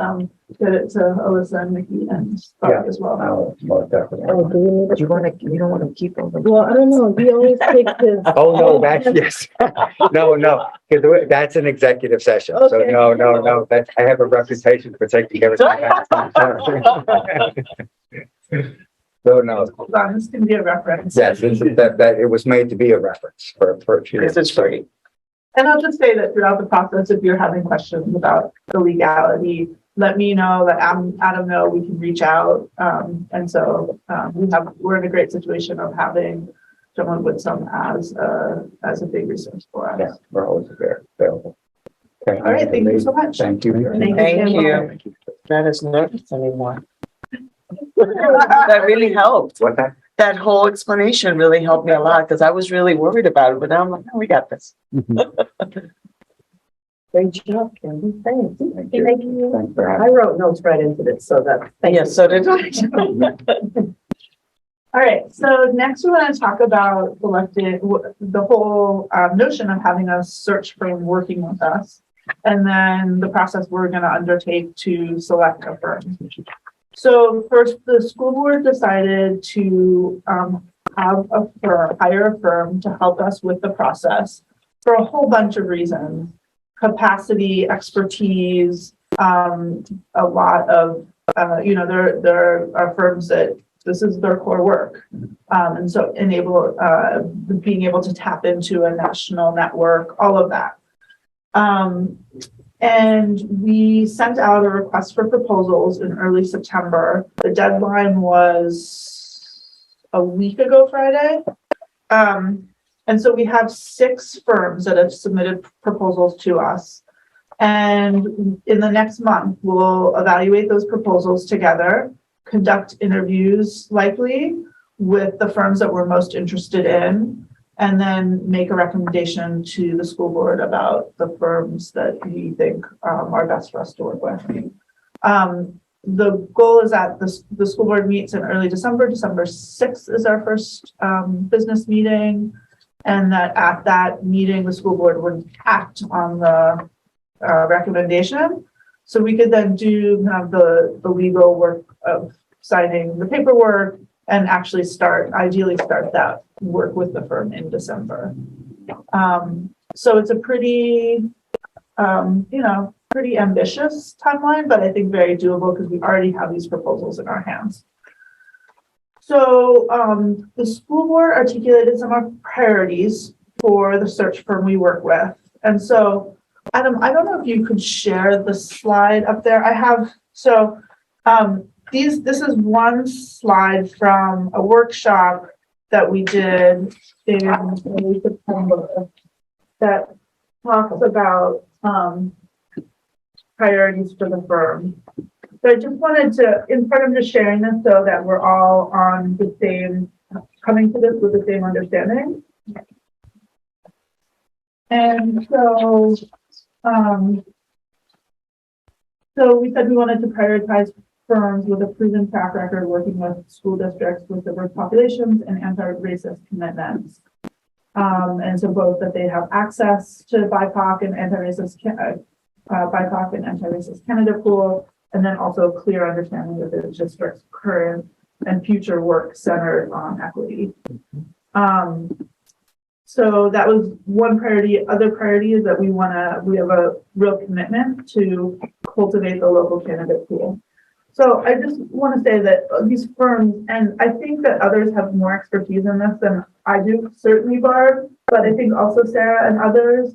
get it to Alyssa and Mickey and Barb as well? I'll most definitely. Oh, you don't want to keep them. Well, I don't know. He always takes his. Oh, no, that's, yes. No, because that's an executive session. So Okay. no, that's, I have a reputation for taking everything. No. Hold on, this can be a reference. Yes, that it was made to be a reference for This is great. And I'll just say that throughout the process, if you're having questions about the legality, let me know, let Adam know, we can reach out. And so we're in a great situation of having someone with some as a big resource for us. Yeah, we're always available. Okay. All right, thank you so much. Thank you. Thank you. That is nervous anymore. That really helped. What that? That whole explanation really helped me a lot because I was really worried about it, but now I'm like, oh, we got this. Great job, Candy. Thanks. Thank you. Thanks for I having me. wrote notes right into this, so that. Yes, so did I. All right, so next we want to talk about the whole notion of having a search firm working with us, and then the process we're going to undertake to select a firm. So first, the school board decided to hire a firm to help us with the process for a whole bunch of reasons: capacity, expertise, a lot of there are firms that this is their core work, and so being able to tap into a national network, all of that. And we sent out a request for proposals in early September. The deadline was a week ago Friday. And so we have 6 firms that have submitted proposals to us. And in the next month, we'll evaluate those proposals together, conduct interviews likely with the firms that we're most interested in, and then make a recommendation to the school board about the firms that we think are best for us to work with. The goal is that the school board meets in early December. December 6th is our first business meeting, and that at that meeting, the school board would act on the recommendation. So we could then do the legal work of signing the paperwork and actually ideally start that work with the firm in December. So it's a pretty ambitious timeline, but I think very doable because we already have these proposals in our hands. So the school board articulated some of our priorities for the search firm we work with. And so, Adam, I don't know if you could share the slide up there. I have, so this is one slide from a workshop that we did in early September that talks about priorities for the firm. So I just wanted to, in front of just sharing this so that we're all on the same, coming to this with the same understanding. And so, so we said we wanted to prioritize firms with a proven track record working with school districts with diverse populations and anti-racist commitments. And so both that they have access to BIPOC and anti-racist candidate pool, and then also a clear understanding of the district's current and future work centered on equity. So that was one priority. Other priority is that we have a real commitment to cultivate the local candidate pool. So I just want to say that these firms, and I think that others have more expertise in this than I do, certainly Barb, but I think also Sarah and others.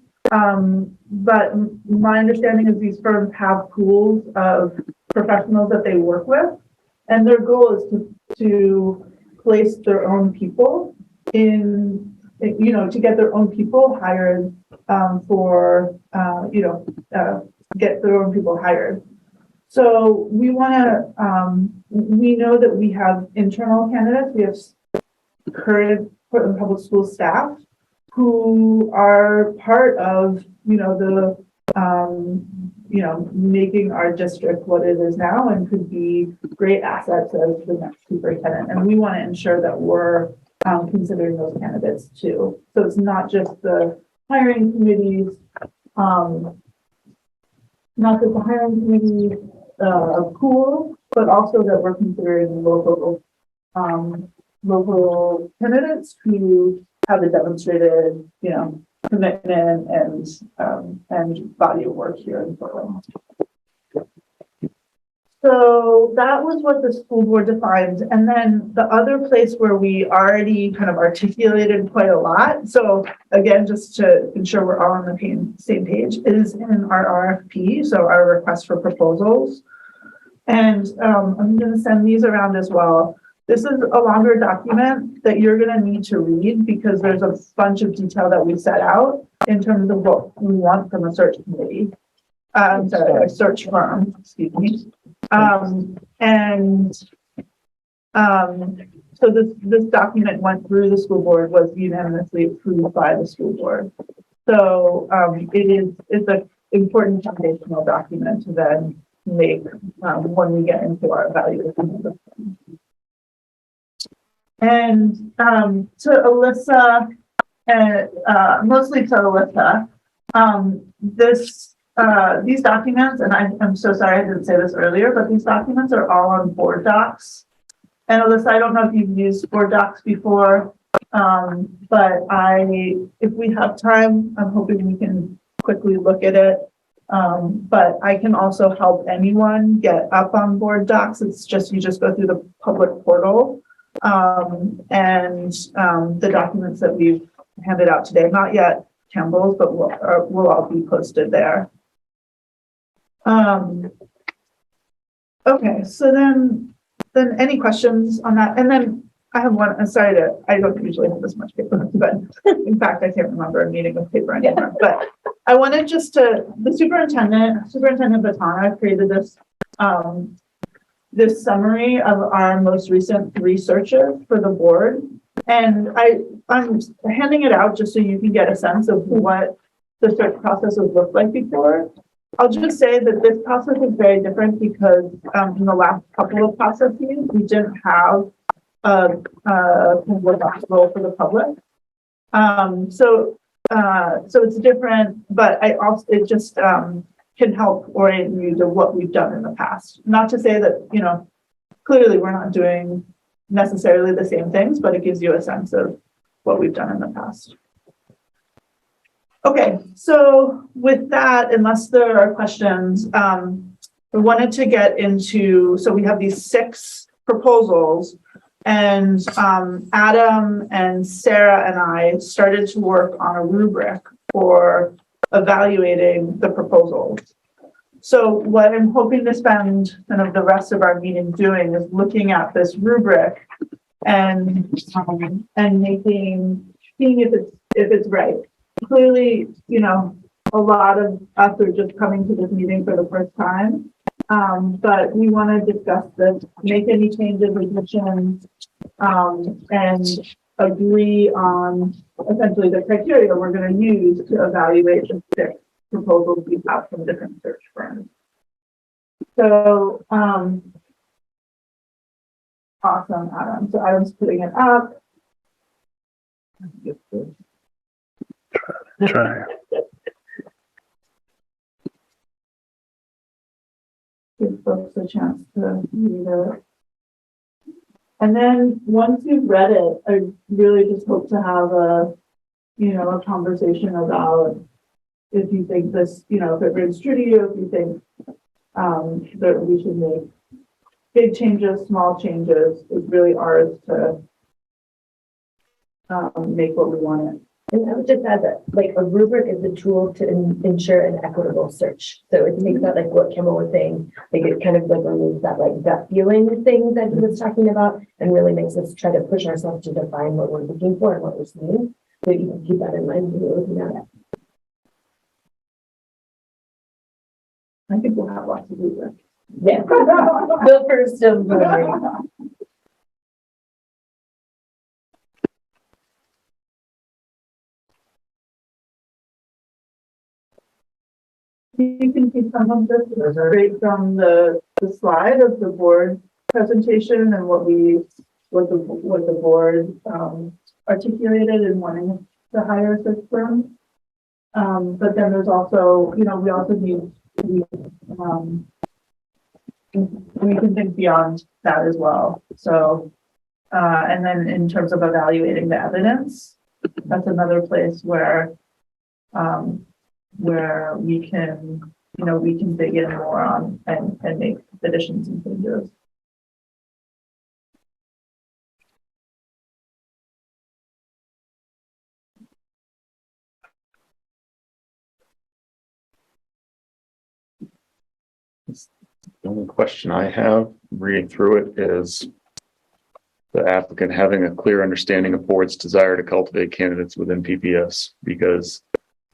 But my understanding is these firms have pools of professionals that they work with, and their goal is to place their own people in, to get their own people hired get their own people hired. So we want to, we know that we have internal candidates. We have current Portland Public School staff who are part of, making our district what it is now and could be great assets as the next superintendent. And we want to ensure that we're considering those candidates too. So it's not just the hiring committees, not just the hiring committee, pool, but also that we're considering local candidates who have a demonstrated, commitment and body of work here in Portland. So that was what the school board defined. And then the other place where we already kind of articulated quite a lot. So again, just to ensure we're all on the same page, is in our RFP, so our request for proposals. And I'm going to send these around as well. This is a longer document that you're going to need to read because there's a bunch of detail that we set out in terms of what we want from a search committee. Sorry, a search firm, excuse me. So this document went through the school board, was unanimously approved by the school board. So it's an important foundational document to then make when we get into our evaluation. And to Alyssa, and mostly to Alyssa, these documents, and I'm so sorry I didn't say this earlier, but these documents are all on board docs. And Alyssa, I don't know if you've used board docs before, but if we have time, I'm hoping we can quickly look at it. But I can also help anyone get up on board docs. It's just, you just go through the public portal. And the documents that we've handed out today, not yet Campbell's, but will all be posted there. Okay, so then any questions on that? And then I have one. I'm sorry I don't usually have this much paper, but in fact, I can't remember a meeting of paper anymore. But I wanted the Superintendent Batana created this summary of our most recent researches for the board. And I'm handing it out just so you can get a sense of what the search process has looked like before. I'll just say that this process is very different because in the last couple of processes, we didn't have a role for the public. So it's different, but it just can help orient you to what we've done in the past. Not to say that, clearly we're not doing necessarily the same things, but it gives you a sense of what we've done in the past. Okay, so with that, unless there are questions, we wanted to get into, so we have these 6 proposals, and Adam and Sarah and I started to work on a rubric for evaluating the proposals. So what I'm hoping to spend kind of the rest of our meeting doing is looking at this rubric and seeing if it's right. Clearly, a lot of us are just coming to this meeting for the first time, but we want to discuss this, make any changes, additions, and agree on essentially the criteria we're going to use to evaluate the 6 proposals we have from different search firms. So, awesome, Adam. So Adam's putting it up. Try. Give folks a chance to read it. And then once you've read it, I really just hope to have a conversation about if you think this, if it rings true to you, if you think that we should make big changes, small changes. It's really ours to make what we want it. And I would just add that, a rubric is a tool to ensure an equitable search. So it takes out, what Kimball was saying, it kind of removes that, gut feeling thing that he was talking about, and really makes us try to push ourselves to define what we're looking for and what we're seeing. So you can keep that in mind when you're looking at it. I think we'll have lots of rubrics. Yeah. Go first. You can see some of this straight from the slide of the board presentation and what we what the board, articulated in wanting to hire a search firm. But then there's also, we also need, we can think beyond that as well. So, and then in terms of evaluating the evidence, that's another place where we can, we can dig in more on and make additions and changes. The only question I have reading through it is the applicant having a clear understanding of board's desire to cultivate candidates within PPS, because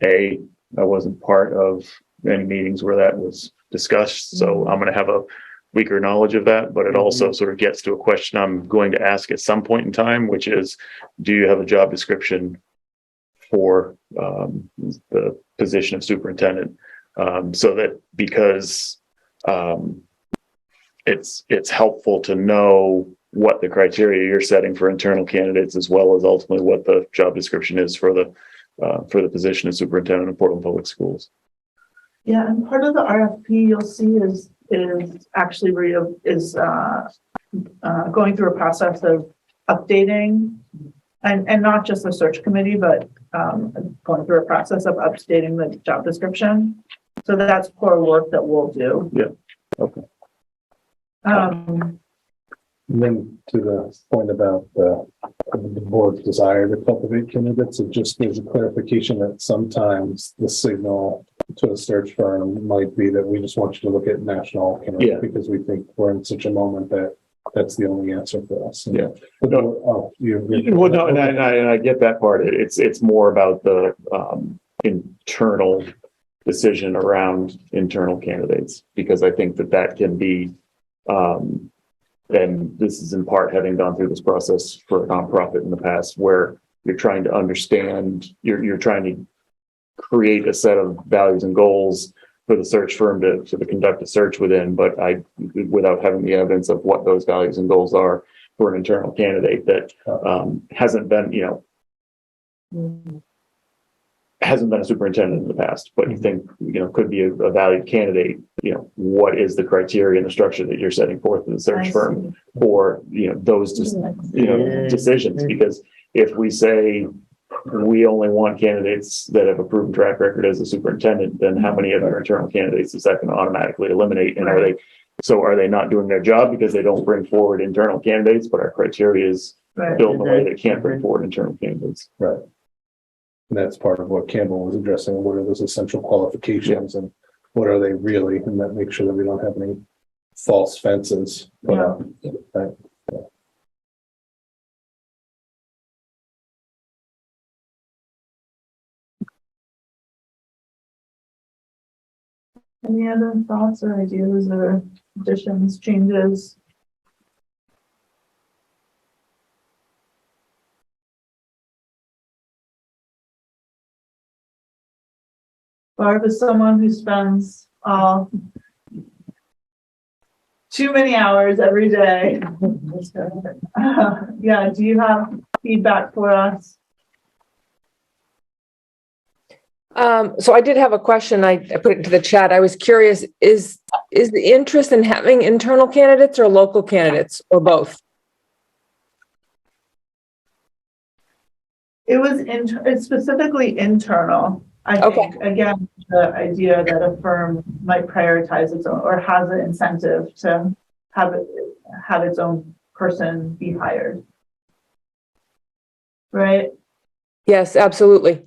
I wasn't part of any meetings where that was discussed, so I'm going to have a weaker knowledge of that, but it also sort of gets to a question I'm going to ask at some point in time, which is, do you have a job description for the position of superintendent? So that because it's helpful to know what the criteria you're setting for internal candidates, as well as ultimately what the job description is for the position of superintendent of Portland Public Schools. Yeah, and part of the RFP you'll see is actually going through a process of updating, and not just the search committee, but going through a process of updating the job description. So that's core work that we'll do. Yeah. Okay. And then to the point about the board's desire to cultivate candidates, it just gives a clarification that sometimes the signal to a search firm might be that we just want you to look at national candidates because we think we're in such a moment that that's the only answer for us. Yeah. No, Well, no, and I get that part. It's more about the internal decision around internal candidates, because I think that can be, and this is in part having gone through this process for a nonprofit in the past, where you're trying to understand, you're trying to create a set of values and goals for the search firm to conduct a search within, but without having the evidence of what those values and goals are for an internal candidate that hasn't been, hasn't been a superintendent in the past, but you think, could be a valued candidate, what is the criteria and the structure that you're setting forth in the search firm for, those decisions? Because if we say we only want candidates that have a proven track record as a superintendent, then how many of our internal candidates is that going to automatically eliminate? And are they not doing their job because they don't bring forward internal candidates, but our criteria is built in a way that can't bring forward internal candidates? Right. And that's part of what Campbell was addressing. What are those essential qualifications and what are they really? And that makes sure that we don't have any false fences. Right. Any other thoughts or ideas or additions, changes? Barb is someone who spends too many hours every day. Yeah, do you have feedback for us? So I did have a question. I put it into the chat. I was curious, is the interest in having internal candidates or local candidates or both? It's specifically internal. I think, again, the idea that a firm might prioritize its own or has an incentive to have its own person be hired. Right? Yes, absolutely.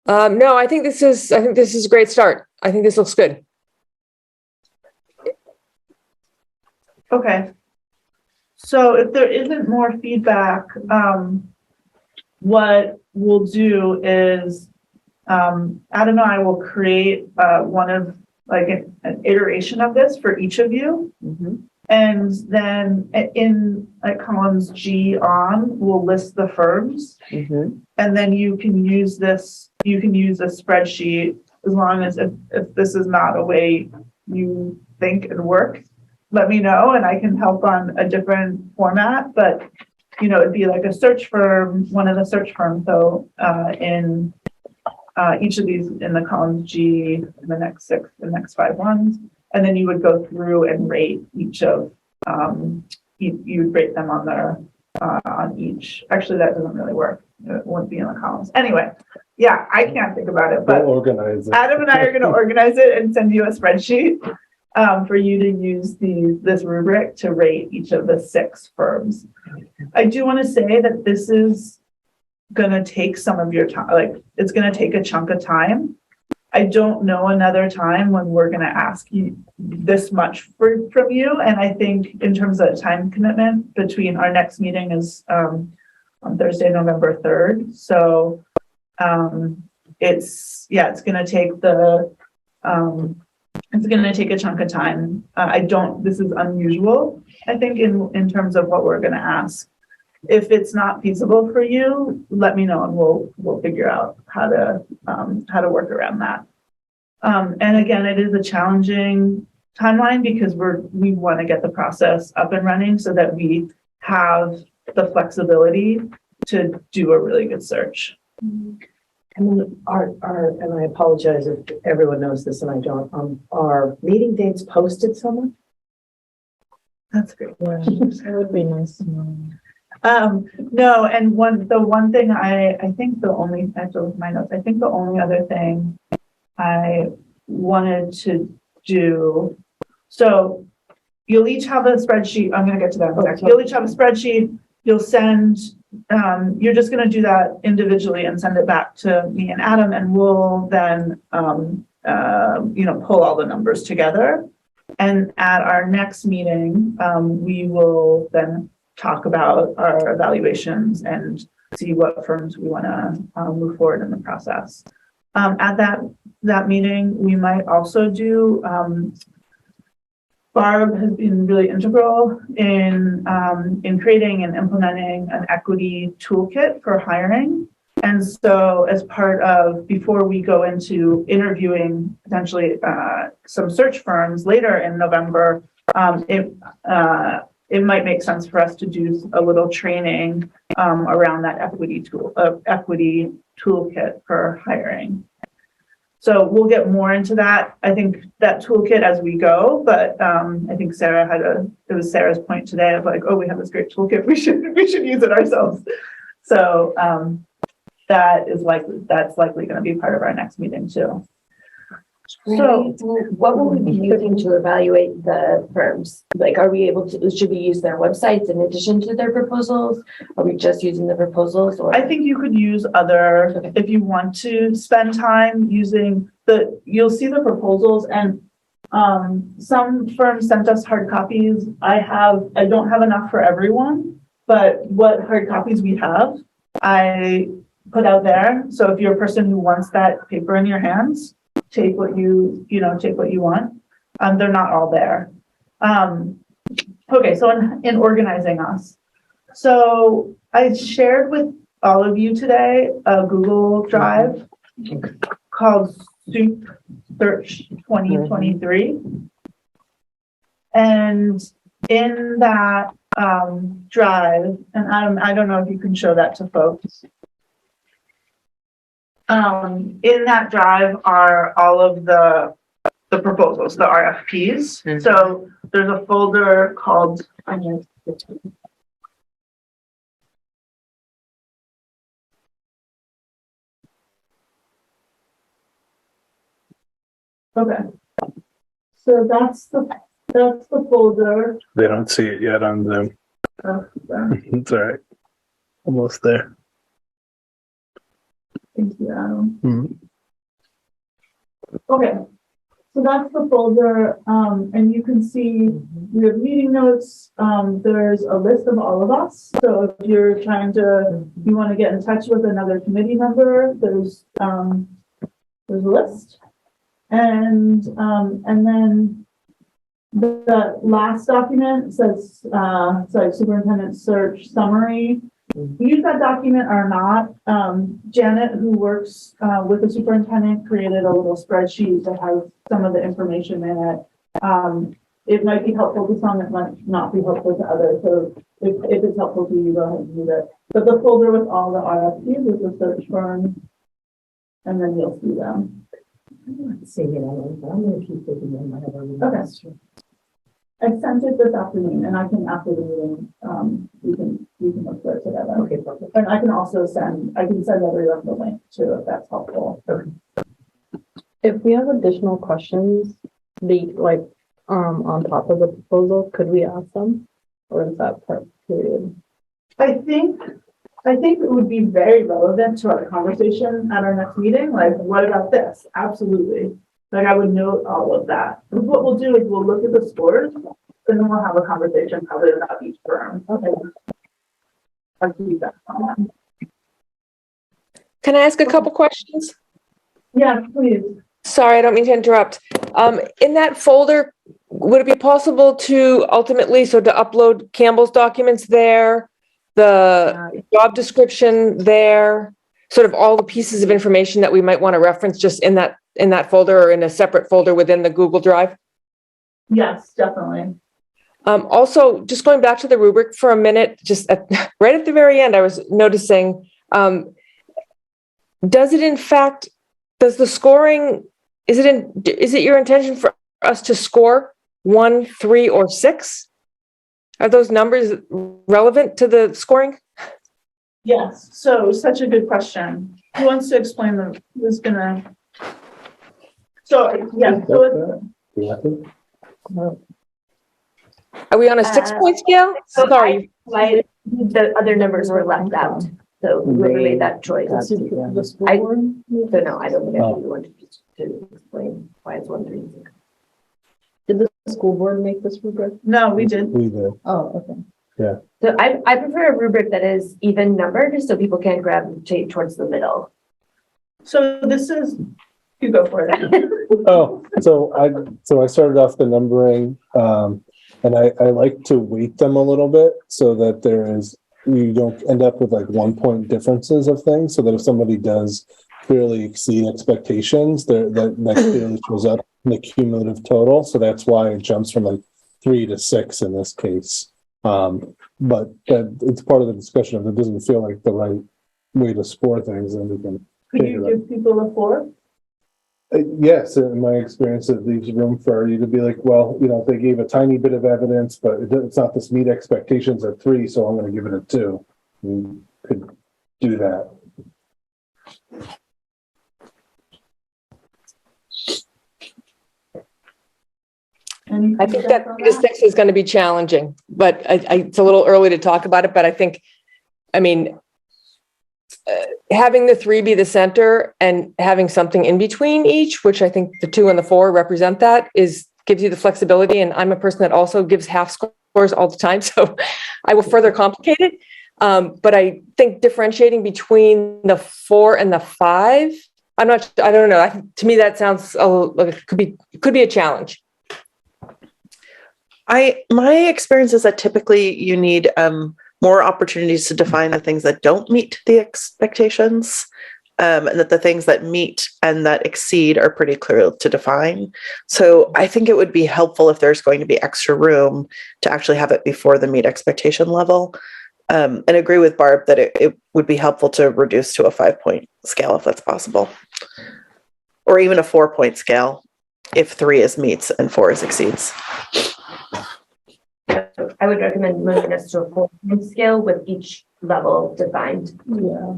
No, I think this is a great start. I think this looks good. Okay. So if there isn't more feedback, what we'll do is Adam and I will create one of an iteration of this for each of you. Mm-hmm. And then in columns G on, we'll list the firms. Mm-hmm. And then you can use this, a spreadsheet, as long as if this is not a way you think and work, let me know and I can help on a different format, but it'd be like a search firm, one of the search firms, though, in each of these in the column G, in the next 5 ones. And then you would go through and rate each of, you would rate them on each. Actually, that doesn't really work. It wouldn't be in the columns. Anyway, yeah, I can't think about it, but We'll organize it. Adam and I are going to organize it and send you a spreadsheet for you to use this rubric to rate each of the 6 firms. I do want to say that this is going to take some of your time, like it's going to take a chunk of time. I don't know another time when we're going to ask you this much from you. And I think in terms of time commitment between our next meeting is on Thursday, November 3rd. So it's going to take it's going to take a chunk of time. This is unusual, I think, in terms of what we're going to ask. If it's not feasible for you, let me know and we'll figure out how to work around that. And again, it is a challenging timeline because we want to get the process up and running so that we have the flexibility to do a really good search. And then and I apologize if everyone knows this and I don't, are meeting dates posted somewhere? That's great. Yeah, that would be nice to know. No, and the one thing I think the only, I have to look at my notes, I think the only other thing I wanted to do, so you'll each have a spreadsheet. I'm going to get to that in a second. You'll each have a spreadsheet. You'll send, you're just going to do that individually and send it back to me and Adam, and we'll then, pull all the numbers together. And at our next meeting, we will then talk about our evaluations and see what firms we want to move forward in the process. At that meeting, we might also do, Barb has been really integral in creating and implementing an equity toolkit for hiring. And so as part of, before we go into interviewing potentially some search firms later in November, it might make sense for us to do a little training around that equity toolkit for hiring. So we'll get more into that. I think that toolkit as we go, but I think Sarah it was Sarah's point today of like, oh, we have this great toolkit. We should use it ourselves. So that's likely going to be part of our next meeting too. So what will we be using to evaluate the firms? Like, are we able to, should we use their websites in addition to their proposals? Are we just using the proposals? Or I think you could use other, if you want to spend time using you'll see the proposals, and some firms sent us hard copies. I don't have enough for everyone, but what hard copies we have, I put out there. So if you're a person who wants that paper in your hands, take what you want. They're not all there. Okay, so in organizing us. So I shared with all of you today a Google Drive called Soup Search 2023. And in that drive, and I don't know if you can show that to folks. In that drive are all of the proposals, the RFPs. Mm-hmm. So there's a folder called, okay. So that's the folder. They don't see it yet on Zoom. It's all right. Almost there. Thank you, Adam. Mm-hmm. Okay, so that's the folder, and you can see we have meeting notes. There's a list of all of us. So if you're you want to get in touch with another committee member, there's a list, and then the last document says Superintendent Search Summary. Use that document or not. Janet, who works with the superintendent, created a little spreadsheet that has some of the information in it. it might be helpful to some, it might not be helpful to others. So if it's helpful to you, go ahead and use it. But the folder with all the RFPs is the search firm, and then you'll see them. See, you know, I'm gonna keep looking in my head. Okay. I sent it this afternoon, and I can, after the meeting, we can look for it together. Okay, perfect. And I can also send everyone the link too, if that's helpful. If we have additional questions, on top of the proposal, could we ask them? Or is that part period? I think it would be very relevant to our conversation at our next meeting. Like, what about this? Absolutely. Like, I would note all of that. What we'll do is we'll look at the scores, and then we'll have a conversation probably about each firm. Okay. Our feedback on that. Can I ask a couple questions? Yeah, please. Sorry, I don't mean to interrupt. In that folder, would it be possible to ultimately, to upload Campbell's documents there, the job description there, sort of all the pieces of information that we might want to reference just in that folder or in a separate folder within the Google Drive? Yes, definitely. Also, just going back to the rubric for a minute, right at the very end, I was noticing, does the scoring, is it your intention for us to score 1, 3, or 6? Are those numbers relevant to the scoring? Yes, so such a good question. Who wants to explain so, yeah, so Are we on a 6-point scale? Sorry. The other numbers were left out, so we made that choice. So no, I don't think I really want to explain why it's 1, 3, 6. Did the school board make this rubric? No, we did. We did. Oh, okay. So I prefer a rubric that is even numbered, so people can gravitate towards the middle. So this is, you go for it. Oh, so I started off the numbering, and I like to weight them a little bit so that you don't end up with like 1-point differences of things, so that if somebody does clearly exceed expectations, that clearly shows up in the cumulative total. So that's why it jumps from like 3 to 6 in this case. But it's part of the discussion. If it doesn't feel like the right way to score things, then we can. Could you give people a 4? Yes, in my experience, it leaves room for you to be like, well, if they gave a tiny bit of evidence, but it's not this meet expectations at 3, so I'm going to give it a 2. You could do that. I think that 3 to 6 is going to be challenging, but it's a little early to talk about it. But I think, having the 3 be the center and having something in between each, which I think the 2 and the 4 represent gives you the flexibility. And I'm a person that also gives half scores all the time, so I will further complicate it. But I think differentiating between the 4 and the 5, I don't know. To me, that sounds like it could be a challenge. My experience is that typically you need more opportunities to define the things that don't meet the expectations, and that the things that meet and that exceed are pretty clear to define. So I think it would be helpful if there's going to be extra room to actually have it before the meet expectation level. And agree with Barb that it would be helpful to reduce to a 5-point scale if that's possible, or even a 4-point scale if 3 is meets and 4 is exceeds. I would recommend moving us to a 4-point scale with each level defined. Yeah.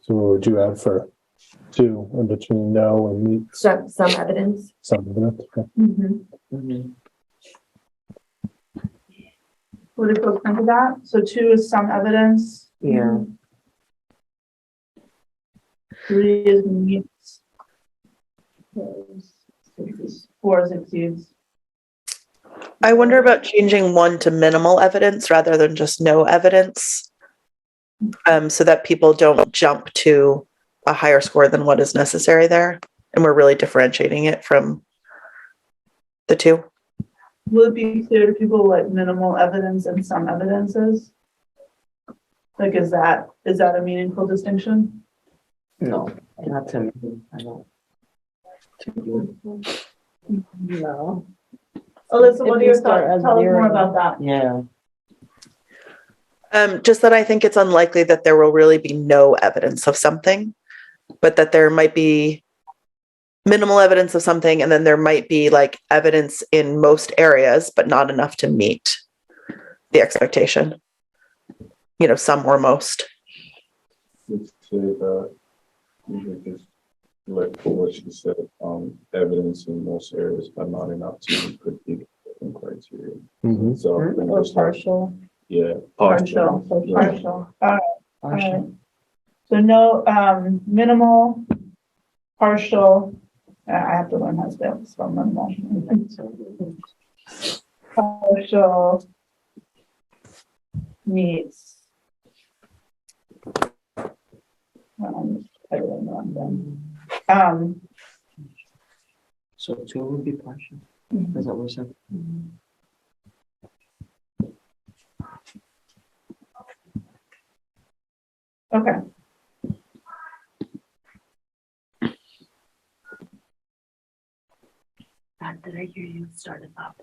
So what would you add for 2 in between no and meet? Some evidence. Some evidence. Okay. Mm-hmm. Would it go into that? So 2 is some evidence. Yeah. 3 is meets. 4 is exceeds. I wonder about changing 1 to minimal evidence rather than just no evidence, so that people don't jump to a higher score than what is necessary there. And we're really differentiating it from the 2. Will it be clear to people what minimal evidence and some evidence is? Like, is that a meaningful distinction? No, not to me. I don't. No. Alyssa, what If are you your start thoughts? at Tell us more zero. about that. Yeah. Just that I think it's unlikely that there will really be no evidence of something, but that there might be minimal evidence of something, and then there might be like evidence in most areas, but not enough to meet the expectation. You know, some or most. Let's say that you just like for what she said, evidence in most areas, but not enough to critique the criteria. Mhm. So I think Or it's like, partial. yeah, Partial. Yeah. Partial. All right. So no, minimal, partial. I have to learn how to spell minimal. Partial meets. I don't know them. So 2 would be partial. Is that what we're saying? Okay. Did I hear you started up?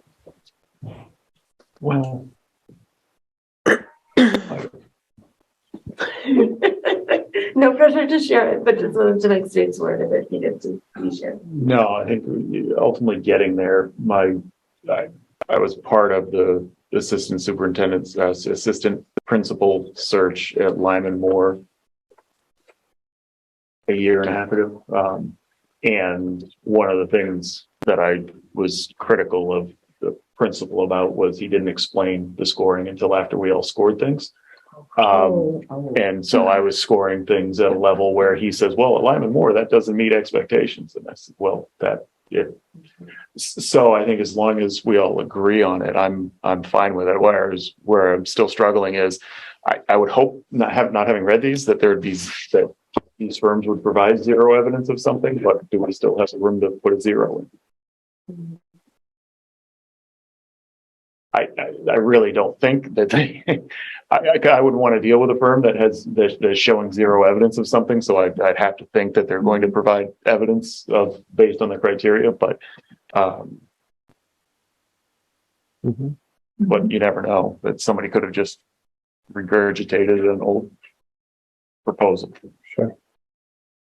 Well, No pressure to share it, but just to make states word if it needed to be shared. no, I think ultimately getting there, I was part of the assistant superintendent's, assistant principal search at Lyman Moore a year and a half ago. And one of the things that I was critical of the principal about was he didn't explain the scoring until after we all scored things. And so I was scoring things at a level where he says, well, at Lyman Moore, that doesn't meet expectations. And I said, well, so I think as long as we all agree on it, I'm fine with it. Where I'm still struggling is I would hope not having read these, that that these firms would provide zero evidence of something, but do we still have some room to put a zero in? I really don't think that I would want to deal with a firm that's showing zero evidence of something. So I'd have to think that they're going to provide evidence based on the criteria, but you never know, that somebody could have just regurgitated an old proposal. Sure.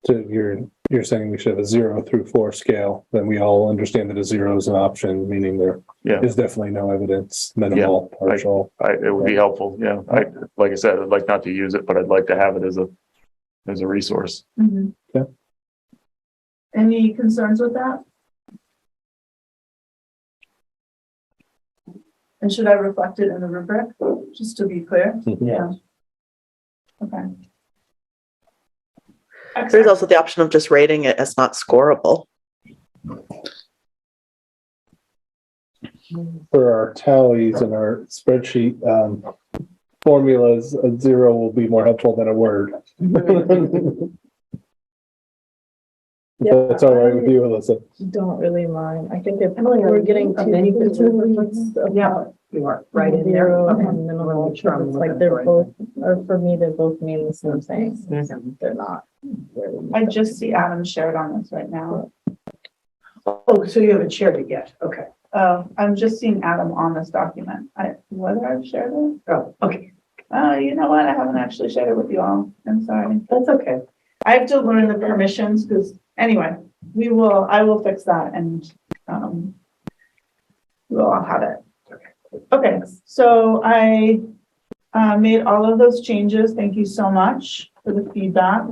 So you're saying we should have a 0 through 4 scale, then we all understand that a 0 is an option, meaning there is definitely no evidence, minimal, partial. It would be helpful. Yeah. Like I said, I'd like not to use it, but I'd like to have it as a resource. Mm-hmm. Yeah. Any concerns with that? And should I reflect it in the rubric, just to be clear? Yeah. Okay. There's also the option of just rating it as not scoreable. For our tallies and our spreadsheet formulas, a 0 will be more helpful than a word. That's all right with you, Alyssa. Don't really mind. I think if Emily, we're getting too many yeah, you are right in there. zero Okay. and minimal, Sure, I'm it's like looking they're for it. both, or for me, they both mean the same thing. They're not. Really. I just see Adam shared on this right now. Oh, so you haven't shared it yet? Okay. I'm just seeing Adam on this document. Whether I've shared it? Oh, okay. You know what? I haven't actually shared it with you all. I'm sorry. That's okay. I have to learn the permissions because anyway, I will fix that and we'll all have it. Okay, so I made all of those changes. Thank you so much for the feedback.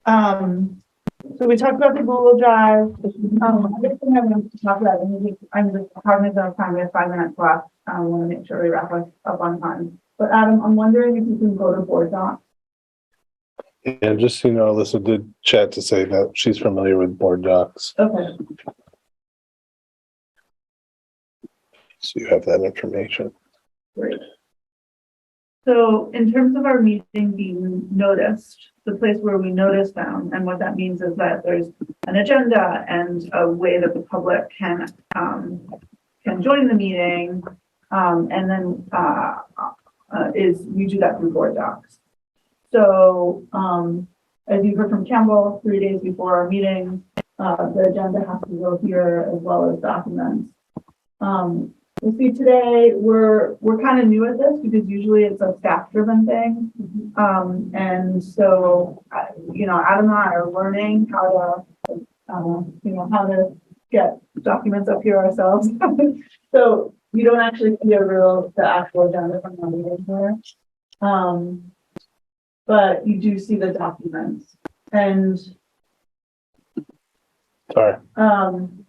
So we talked about the Google Drive. Other thing I wanted to talk about, and I'm just cognizant of time. We have 5 minutes left. I want to make sure we wrap up on time. But Adam, I'm wondering if you can go to Board Docs. And just so you know, Alyssa did chat to say that she's familiar with board docs. Okay. So you have that information. Great. So in terms of our meeting being noticed, the place where we notice them, and what that means is that there's an agenda and a way that the public can join the meeting, and then we do that through Board Docs. So as you heard from Campbell, 3 days before our meeting, The agenda has to go here as well as documents. You see today, we're kind of new at this because usually it's a staff-driven thing. And so, Adam and I are learning how to get documents up here ourselves. So you don't actually see the actual agenda from the meeting here. But you do see the documents. And Sorry. Adam,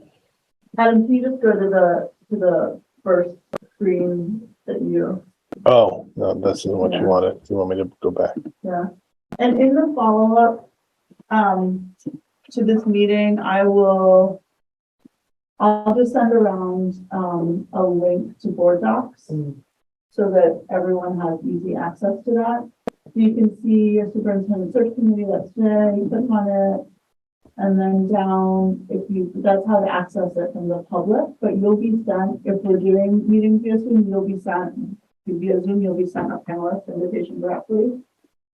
can you just go to the first screen that you? Oh, no, this isn't what you wanted. You want me to go back? Yeah. And in the follow-up to this meeting, I'll just send around a link to board docs so that everyone has easy access to that. So you can see your superintendent search committee, that's today, you click on it. And then down, that's how to access it from the public, but you'll be sent, if we're doing meetings via Zoom, you'll be sent a panelist invitation directly.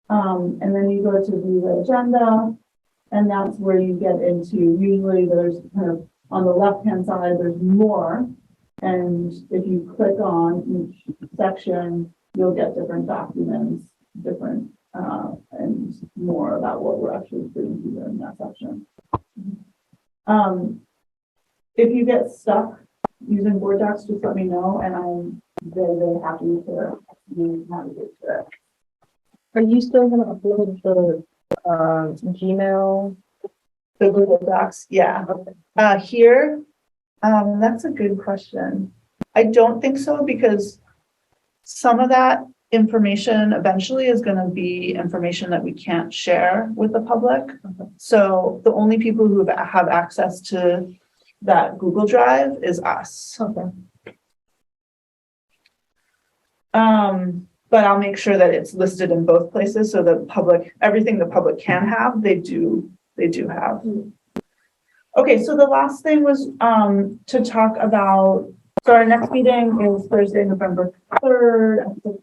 And then you go to view the agenda, and that's where you get into, usually there's kind of, on the left-hand side, there's more. And if you click on each section, you'll get different documents, and more about what we're actually putting together in that section. If you get stuck using Word docs, just let me know, and I'm very, very happy to navigate to it. Are you still gonna upload the Gmail? The Google Docs, yeah. Here, that's a good question. I don't think so, because some of that information eventually is going to be information that we can't share with the public. So the only people who have access to that Google Drive is us. Okay. But I'll make sure that it's listed in both places so the public, everything the public can have, they do have. Okay, so the last thing was to talk about, so our next meeting is Thursday, November 3rd at 6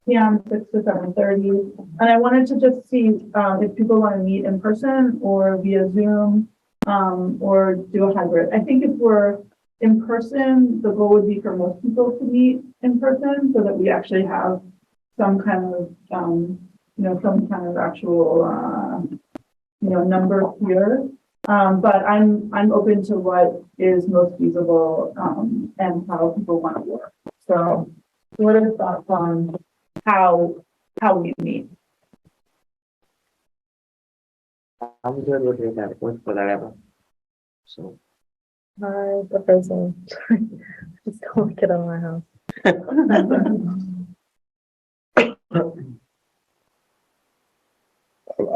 p.m., 6 to 7:30. And I wanted to just see if people want to meet in person or via Zoom or do a hybrid. I think if we're in person, the goal would be for most people to meet in person so that we actually have some kind of, some kind of actual, number here. But I'm open to what is most feasible and how people want to work. So what are the thoughts on how we meet? I'm good with that, with whatever. So. Hi, the person. Just don't like it on my house.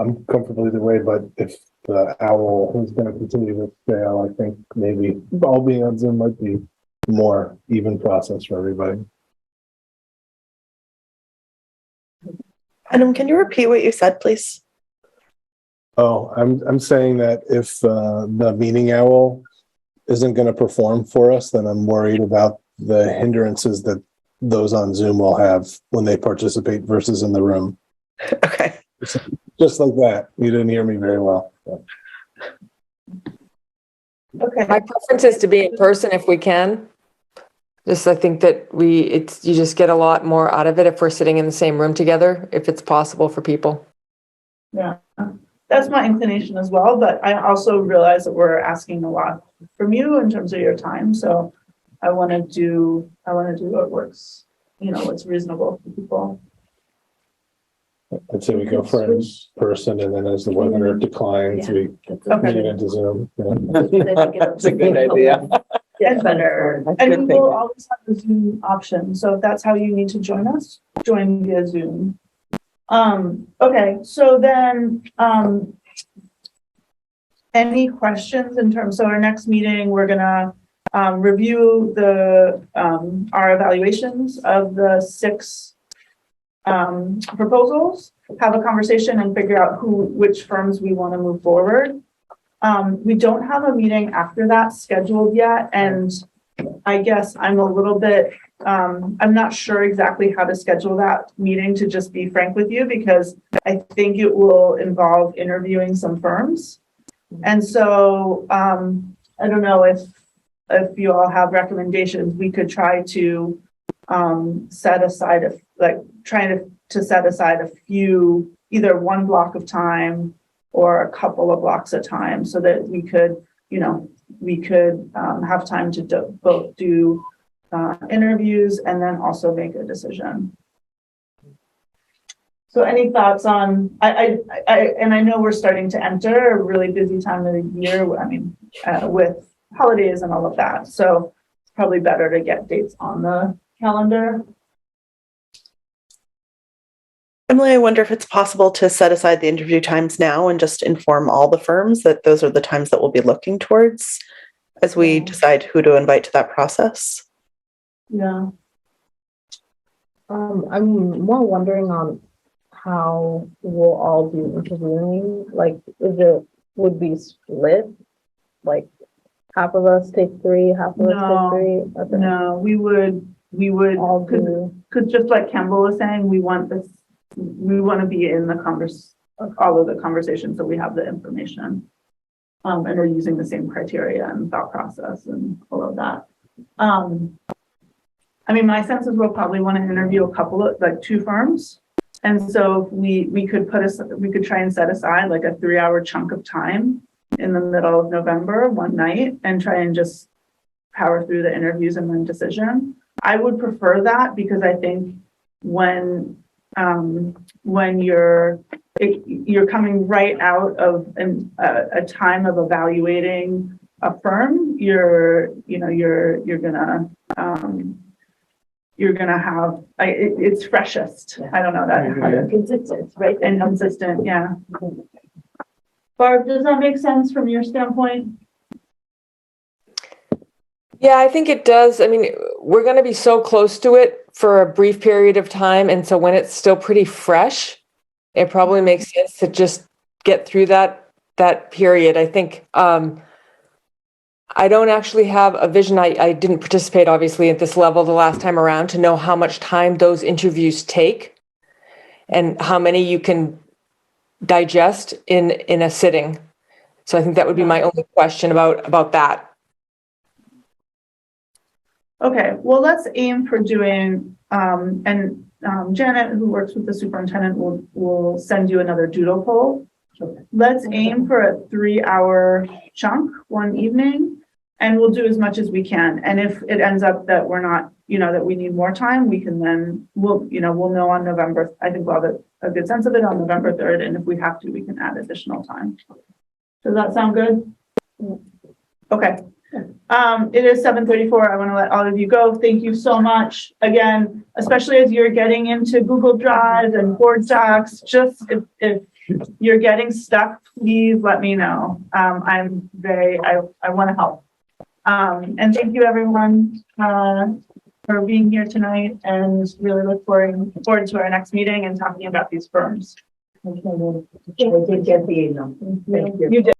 I'm comfortable either way, but if the owl is going to continue to fail, I think maybe all being on Zoom might be more even process for everybody. Adam, can you repeat what you said, please? Oh, I'm saying that if the meeting owl isn't going to perform for us, then I'm worried about the hindrances that those on Zoom will have when they participate versus in the room. Okay. Just like that. You didn't hear me very well. Okay. My preference is to be in person if we can. Just, I think that you just get a lot more out of it if we're sitting in the same room together, if it's possible for people. Yeah, that's my inclination as well. But I also realize that we're asking a lot from you in terms of your time. So I want to do what works, what's reasonable for people. I'd say we go for in person, and then as the weather declines, we move into Zoom. That's a good idea. Yeah, better. And we will always have the Zoom option. So if that's how you need to join us, join via Zoom. Okay, so then any questions in terms of our next meeting? We're gonna review our evaluations of the 6 proposals, have a conversation and figure out which firms we want to move forward. We don't have a meeting after that scheduled yet. And I guess I'm a little bit, I'm not sure exactly how to schedule that meeting, to just be frank with you, because I think it will involve interviewing some firms. And so, I don't know if you all have recommendations, we could try to, set aside, to set aside a few, either one block of time or a couple of blocks of time so that we could, have time to both do interviews and then also make a decision. So any thoughts on, and I know we're starting to enter a really busy time of the year, I mean, with holidays and all of that. So it's probably better to get dates on the calendar. Emily, I wonder if it's possible to set aside the interview times now and just inform all the firms that those are the times that we'll be looking towards as we decide who to invite to that process. Yeah. I'm more wondering on how we'll all be interviewing. Like, would be split? Like, half of us take 3, half of us take 3? Okay. No, we would All do. could just like Campbell was saying, we want to be in the all of the conversations so we have the information. And we're using the same criteria and thought process and all of that. I mean, my sense is we'll probably want to interview a couple of, like 2 firms. And so we could try and set aside like a 3-hour chunk of time in the middle of November, one night, and try and just power through the interviews and then decision. I would prefer that because I think when you're coming right out of a time of evaluating a firm, you're gonna have it's freshest. I don't know that Consistent, right? and consistent. Yeah. Barb, does that make sense from your standpoint? Yeah, I think it does. I mean, we're going to be so close to it for a brief period of time. And so when it's still pretty fresh, it probably makes sense to just get through that period. I think I don't actually have a vision. I didn't participate, obviously, at this level the last time around to know how much time those interviews take and how many you can digest in a sitting. So I think that would be my only question about that. Okay, well, let's aim for doing, Janet, who works with the superintendent, will send you another doodle poll. Let's aim for a 3-hour chunk one evening, and we'll do as much as we can. And if it ends up that we're not, that we need more time, we can then, we'll know on November. I think we'll have a good sense of it on November 3rd. And if we have to, we can add additional time. Does that sound good? Okay. It is 7:34. I want to let all of you go. Thank you so much. Again, especially as you're getting into Google Drive and Board Docs, just if you're getting stuck, please let me know. I want to help. And thank you everyone for being here tonight, and really look forward to our next meeting and talking about these firms. I did get the email. Thank you. You did.